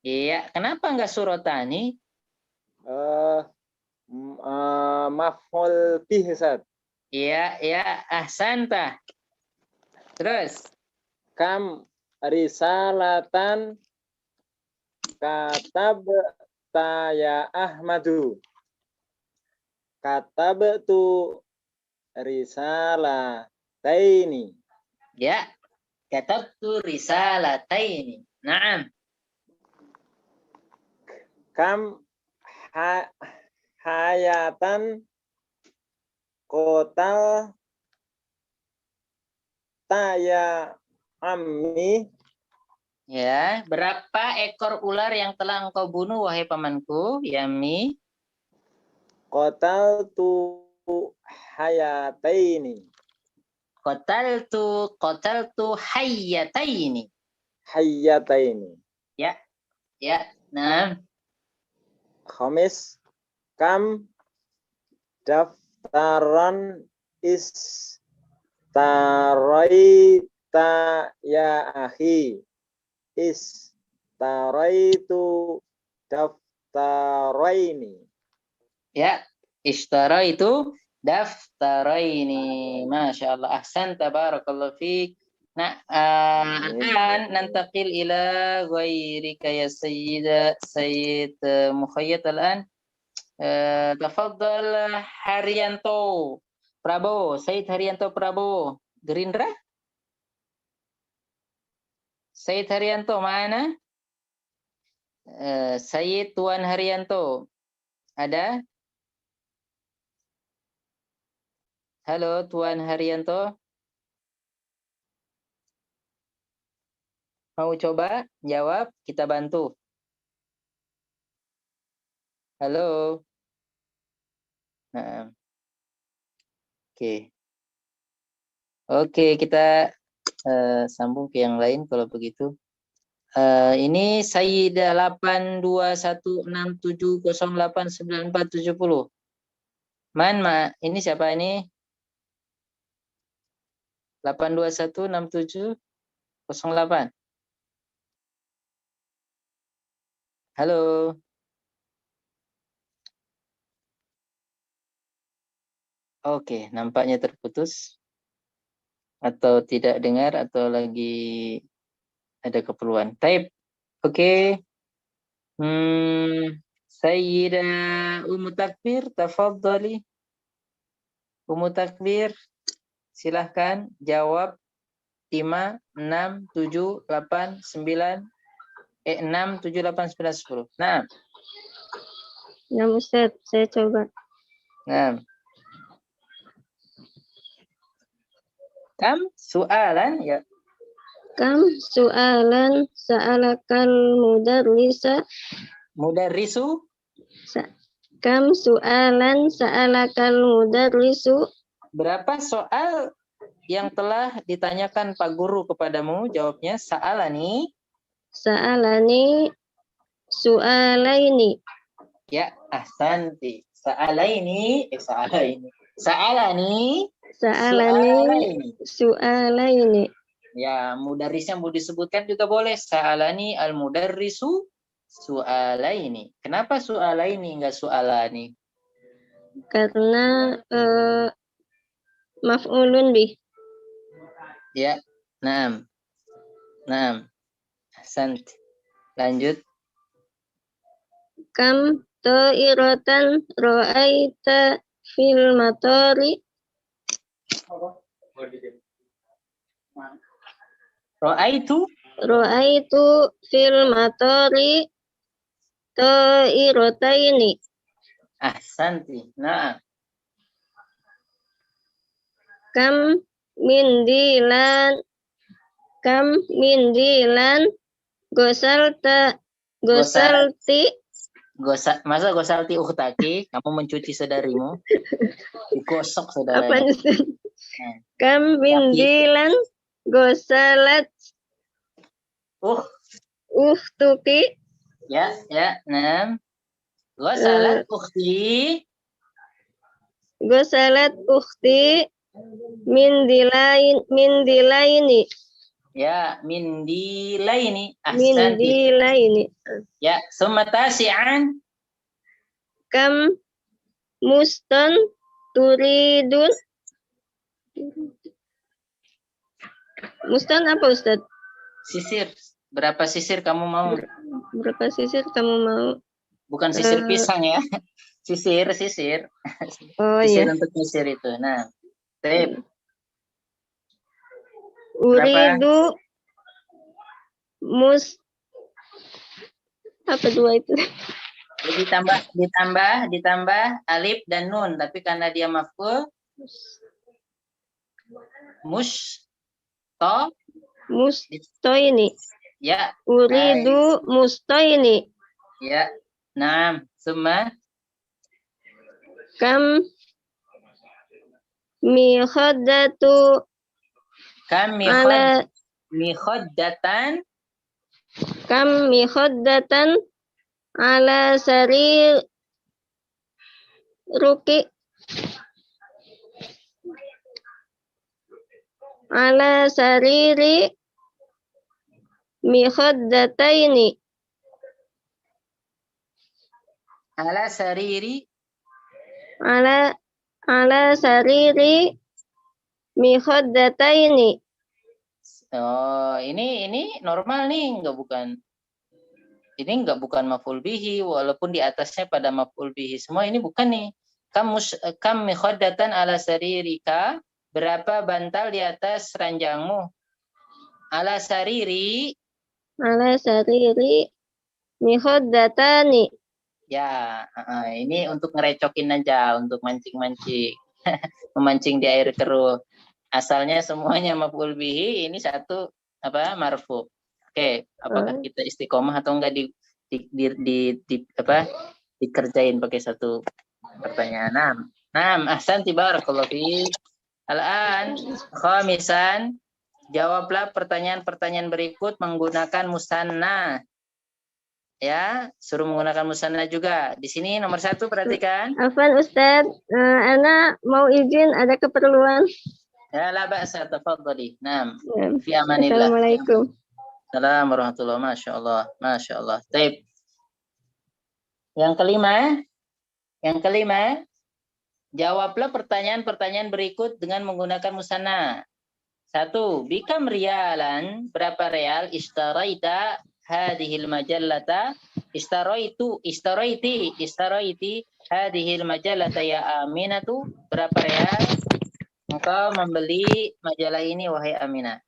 Iya, kenapa enggak suratani? Maf'ul bih Ustaz. Iya, ahsanta. Terus, Kam risalatan katabta ya Ahmadu. Katabtu risalataini. ya, katabtu risalataini. Naam. Kam hayatan kotal taya ammi. Ya, berapa ekor ular yang telah engkau bunuh wahai pamanku, Yami? Kotal tu hayataini. Qataltu hayyataini. Hayataini. Ya. Nah, Khamis, kam daftaran istaraita ya akhi. Istaraitu daftaraini. ya, ishtaraitu daftaraini. Masya Allah. Ahsan, tabarakallahu fiik. Nah, الآن ننتقل إلى غيرك يا سيد Mukhayyad الآن. تفضل Haryanto Prabowo, Said Haryanto Prabowo, Gerindra. Said Haryanto mana? Said Tuan Haryanto ada? Halo Tuan Haryanto. Mau coba jawab, kita bantu. Halo. Nah. Oke, kita sambung ke yang lain kalau begitu. Ini Sayyidah 82167089470. Ini siapa ini? 8216708. Halo. Oke, nampaknya terputus. Atau tidak dengar, atau lagi ada keperluan. Taib. Oke. Sayyidah Ummu Takbir, tafadhali. Ummu Takbir, silahkan jawab 5, 6, 7, 8, 9, 6, 7, 8, 9, 10. Nah. Ya Ustaz, saya coba. Nah. Kam soalan ya. Kam soalan sa'alakal mudarrisa. Mudarrisu. Kam soalan sa'alakal mudarrisu. Berapa soal yang telah ditanyakan Pak Guru kepadamu? Jawabnya sa'alani. Sa'alani su'alaini. Ya, ahsanti. Sa'alani. Sa'alani. Sa'alani su'alaini. Ya, mudarris yang mau disebutkan juga boleh. Sa'alani al-mudarrisu su'alaini. Kenapa su'alaini enggak su'alani? Karena maf'ulun bih. Ya, naam. Naam. Ahsanti. Lanjut. Kam ta'iratan ra'aita fil matari. Ra'aitu fil matari ta'irataini. Ahsanti. Naam. Kam min dilan gosalti. Masa gosalti ukhtaki, kamu mencuci saudarimu? Digosok Apa saudaranya. itu? Kam min dilan gosalat ukhtuki. Ya, naam. Gosalat ukhti. Gosalat ukhti min dilaini. Ya, min dilaini. Min Ahsanti. dilaini. Ya, summa tasi'an. Kam mustan turidun. Mustan apa Ustaz? Sisir. Berapa sisir kamu mau? Berapa sisir kamu mau? Bukan sisir pisang ya. Sisir. Oh Sisir iya. untuk sisir itu. Nah, tip. Uridu apa dua itu? Jadi ditambah alif dan nun, tapi karena dia maf'ul mustoini. Ya. Uridu mustoini. Ya. Naam. Summa Kam mihaddatu ala mihaddatan kam mihaddatan ala sarir ruki ala sariri mihaddataini. ala sariri mihaddataini. Oh, ini normal nih, ini bukan maf'ul bihi, walaupun di atasnya pada maf'ul bihi semua, ini bukan nih. Kam mihaddatan ala saririka, berapa bantal di atas ranjangmu? Ala sariri mihaddatani. Ya, ini untuk ngerecokin aja, untuk mancing-mancing. Memancing di air keruh. Asalnya semuanya maf'ul bihi, ini satu marfu. Oke, apakah kita istiqomah atau enggak dikerjain pakai satu pertanyaan. Naam, ahsanti barakallahu fiik. Al-an khamisan, jawablah pertanyaan-pertanyaan berikut menggunakan musanna. Ya, suruh menggunakan musanna juga. Di sini nomor 1 perhatikan. Afwan Ustaz, Ana mau izin, ada keperluan. Ya, la ba'sa, tafadhali. Naam. Fi amanillah. Assalamualaikum. Assalamualaikum warahmatullahi wabarakatuh. Masya Allah. Baik. Yang kelima, jawablah pertanyaan-pertanyaan berikut dengan menggunakan musanna. 1. Bikam rialan, berapa real? Ishtaraita hadhil majallata. Istaraiti hadhil majallata ya Aminatu. Berapa real engkau membeli majalah ini wahai Aminah?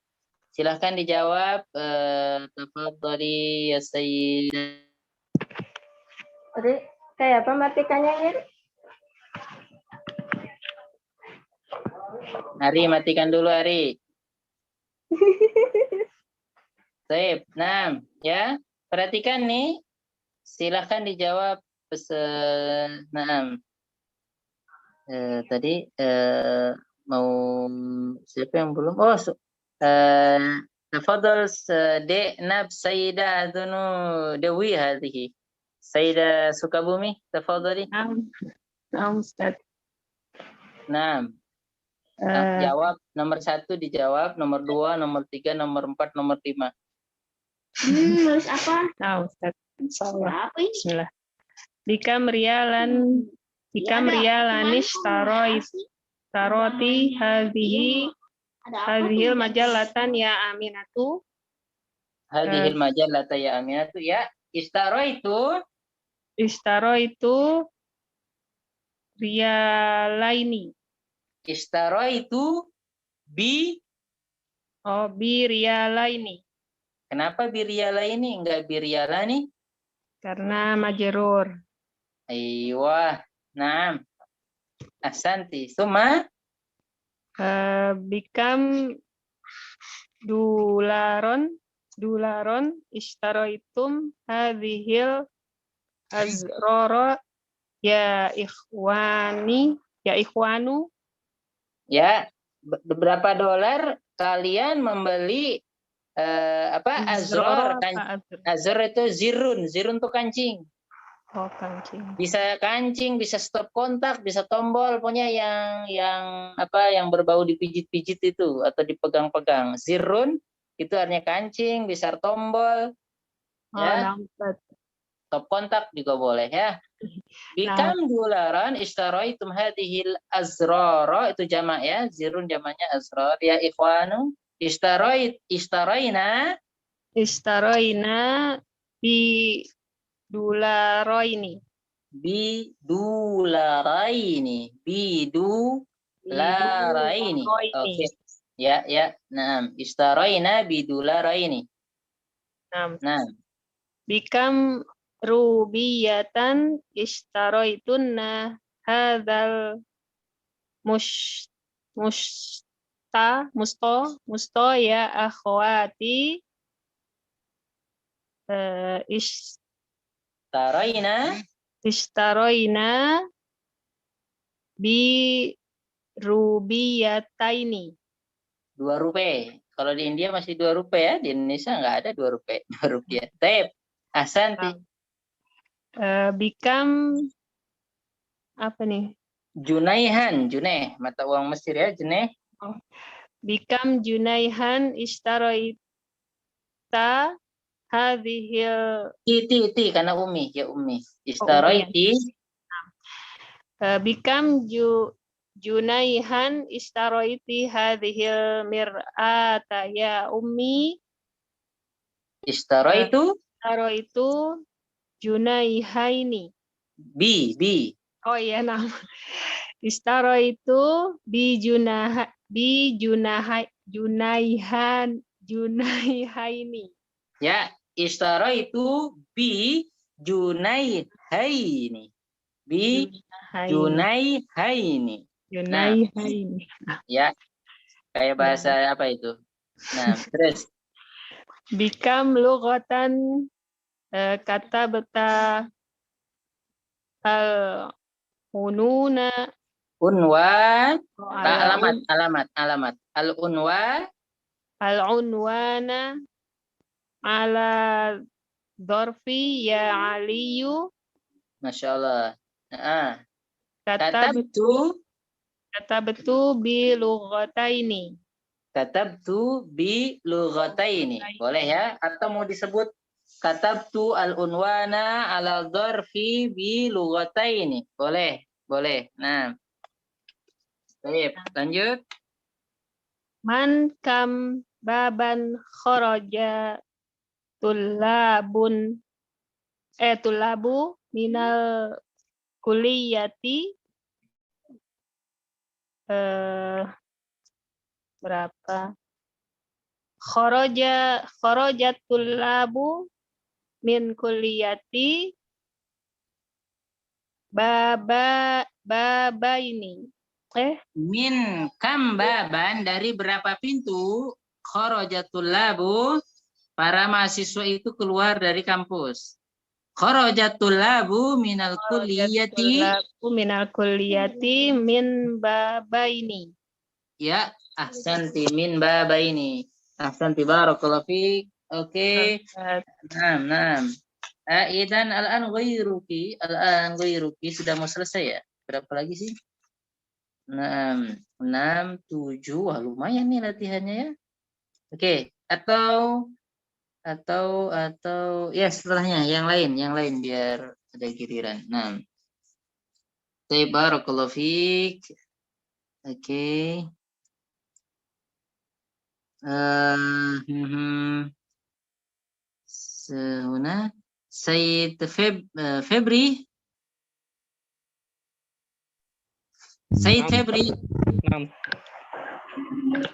Silahkan dijawab. Tafadhali ya Sayyidah. Kayak apa matikannya ini? Ari, matikan dulu Ari. Baik, nah, ya. Perhatikan nih. Silahkan dijawab pesan. Nah, tadi mau siapa yang belum? Oh, تفضل ناب سيدة أذنو دوي هذه سيدة سكابومي تفضلي. نعم أستاذ. Nah, jawab nomor 1 dijawab, nomor 2, nomor 3, nomor 4, nomor 5. Nulis apa? Nah, Ustaz. Insyaallah. Bismillah. Bikam rialanis taroti hadhil majalatan ya Aminatu. Hadhil majalata ya Aminatu ya. Istaro itu Rialaini. Istaro itu bi Rialaini. Kenapa birialaini enggak birialani? Karena majrur. Aywa. Naam. Ahsanti. Suma Bikam dularon ishtaraitum hadhil azrara ya ikhwanu. Ya, berapa dolar kalian membeli azror kan? Azror itu zirun itu kancing. Oh, kancing. Bisa kancing, bisa stop kontak, bisa tombol, pokoknya yang berbau dipijit-pijit itu atau dipegang-pegang. Zirun itu artinya kancing, bisa tombol. Ya. Stop kontak juga boleh ya. Bikam dularan ishtaraitum hadhil azrara itu jamak ya. Zirun jamaknya azrar ya ikhwanu. Istaraina bi dularaini. Oke. Ya. Naam. Istaraina bi dularaini. Naam. Bikam rubiyatan istaraitunna hadzal musto ya akhwati. Istaraina bi rubiyataini. 2 rupiah. Kalau di India masih 2 rupiah ya, di Indonesia nggak ada 2 rupiah. 2 rupiah. Taib. Ahsanti. Bikam apa nih? Junaihan, mata uang Mesir ya, Junaih. Bikam junaihan istaraita hadhil Iti karena umi ya umi. Istaraiti. Bikam junaihan istaraiti hadhil mir'ata ya ummi. Istaraitu junaihaini. Bi. Oh iya, nama. Istaraitu junaihaini. Ya, istaraitu bi junaihaini. Junaihaini. Ya. Kayak bahasa apa itu? Nah, terus Bikam lughatan kata beta ununa unwan alamat al-unwana ala dzarfi ya aliyu. Masya Allah. Katabtu bi lughataini. Katabtu bi lughataini. Boleh ya? Atau mau disebut katabtu al-unwana ala dzarfi bi lughataini. Boleh. Nah. Baik, lanjut. Man kam baban kharaja tulabu minal kulliyati. Berapa? Kharajat tulabu min kulliyati baba ini. Min kam baban, dari berapa pintu? Kharajatul labu, para mahasiswa itu keluar dari kampus. Kharajatul labu minal kulliyati min baba ini. Ya, ahsanti min baba ini. Ahsanti barakallahu fiik. Oke. Nah. Idan al-an ghairuki sudah mau selesai ya? Berapa lagi sih? 6, 7. Wah, lumayan nih latihannya ya. Oke, atau ya setelahnya yang lain biar ada giliran. Nah. Barakallahu fiik. Oke. هنا سيد فبري سيد فبري نعم.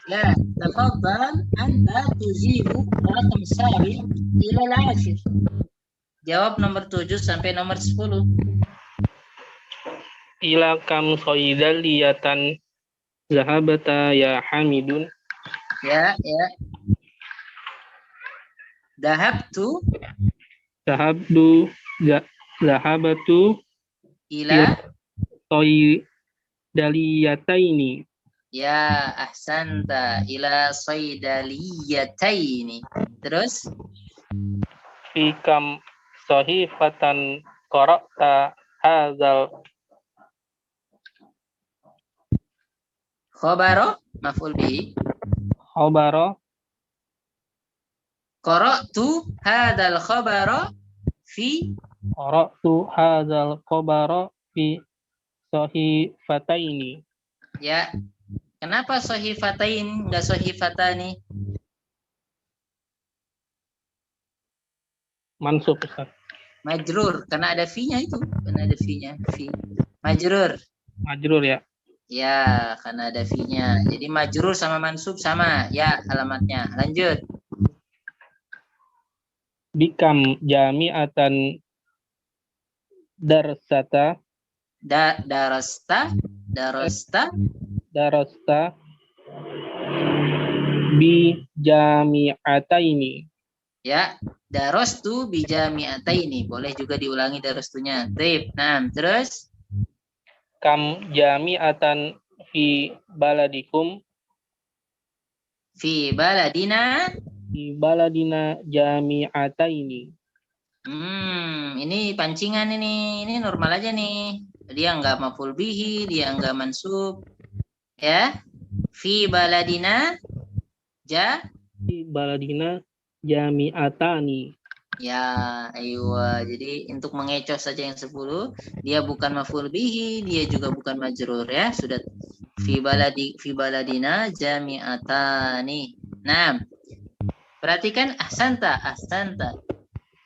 لا تفضل أنت تجيب رقم السابع إلى العاشر. Jawab nomor 7 sampai nomor 10. Ila kam soidaliyatan zahabata ya Hamidun. Ya. Zahabtu ila soidaliyataini. Ya, ahsanta ila soidaliyataini. Terus? Fikam sahifatan qara'ta hadzal Khobaro maf'ul bihi. khabara Qara'tu hadzal khabara fi sahifataini. Ya. Kenapa sahifatain enggak sahifatani? Mansub, Ustaz. Majrur karena ada fi-nya itu. Karena ada fi-nya. Fi. Majrur Ya. Ya, karena ada fi-nya. Jadi majrur sama mansub sama ya alamatnya. Lanjut. Bikam jami'atan darasta bi jami'ataini. Ya, darastu bi jami'ataini. Boleh juga diulangi darastunya. Baik. Nah, terus Kam jami'atan fi baladikum. Fi baladina jami'ataini. Ini pancingan ini. Ini normal aja nih. Dia enggak maf'ul bihi, dia enggak mansub. Ya. Fi baladina jami'atani. Ya, ayo. Jadi untuk mengecoh saja yang 10, dia bukan maf'ul bihi, dia juga bukan majrur ya. Sudah fi baladina jami'atani. Nah, perhatikan ahsanta.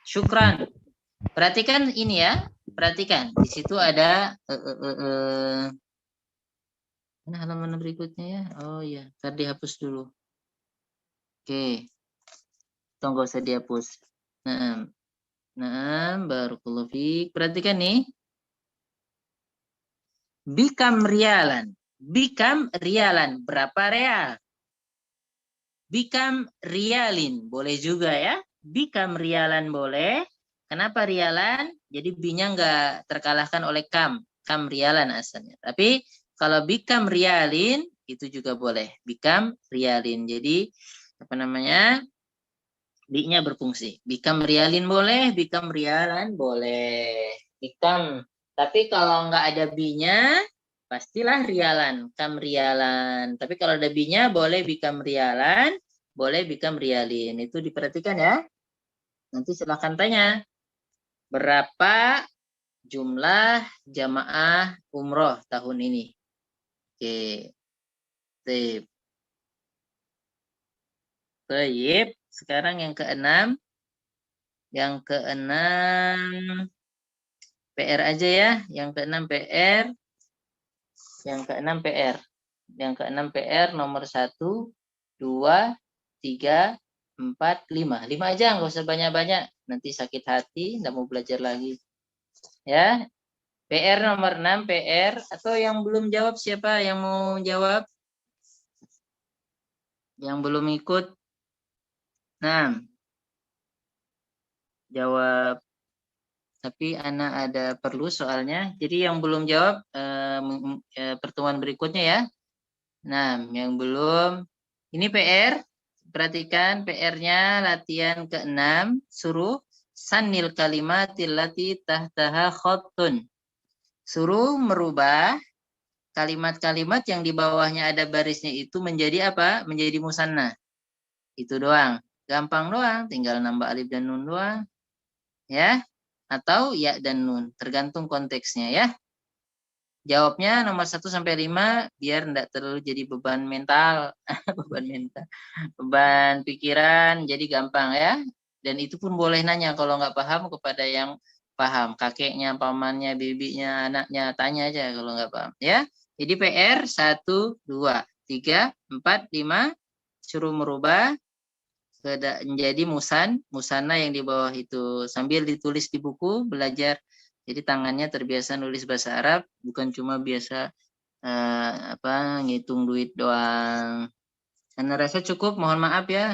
Syukran. Perhatikan ini ya. Perhatikan. Di situ ada mana halaman berikutnya ya? Oh ya, tadi dihapus dulu. Oke. Tunggu saya dihapus. Nah, barakallahu fiik. Perhatikan nih. Bikam rialan. Berapa real? Bikam rialin. Boleh juga ya. Bikam rialan boleh. Kenapa rialan? Jadi B-nya enggak terkalahkan oleh kam. Kam rialan asalnya. Tapi kalau bikam rialin itu juga boleh. Bikam rialin. Jadi apa namanya? B-nya berfungsi. Bikam rialin boleh, bikam rialan boleh. Bikam. Tapi kalau nggak ada B-nya, pastilah rialan. Kam rialan. Tapi kalau ada B-nya, boleh bikam rialan, boleh bikam rialin. Itu diperhatikan ya. Nanti silahkan tanya. Berapa jumlah jamaah umroh tahun ini? Oke. Sip. Baik. Sekarang yang keenam. Yang keenam PR aja ya. Yang keenam PR. Yang keenam PR nomor 1, 2, 3, 4, 5. 5 aja, nggak usah banyak-banyak. Nanti sakit hati, nggak mau belajar lagi. Ya. PR nomor 6 PR. Atau yang belum jawab siapa yang mau jawab? Yang belum ikut. Nah, jawab. Tapi anak ada perlu soalnya. Jadi yang belum jawab pertemuan berikutnya ya. Nah, yang belum. Ini PR. perhatikan PR-nya latihan ke-6, suruh sanil kalimatil lati tahtaha khottun. Suruh merubah kalimat-kalimat yang di bawahnya ada barisnya itu menjadi apa? Menjadi musanna. Itu doang. Gampang doang, tinggal nambah alif dan nun doang. Ya. Atau ya dan nun, tergantung konteksnya ya. Jawabnya nomor 1 sampai 5 biar enggak terlalu jadi beban mental, beban pikiran, jadi gampang ya. Dan itu pun boleh nanya kalau nggak paham kepada yang paham, kakeknya, pamannya, bibinya, anaknya, tanya aja kalau nggak paham ya. Jadi PR 1, 2, 3, 4, 5 suruh merubah menjadi musanna yang di bawah itu sambil ditulis di buku belajar. Jadi tangannya terbiasa nulis bahasa Arab, bukan cuma biasa ngitung duit doang. Anda rasa cukup? Mohon maaf ya.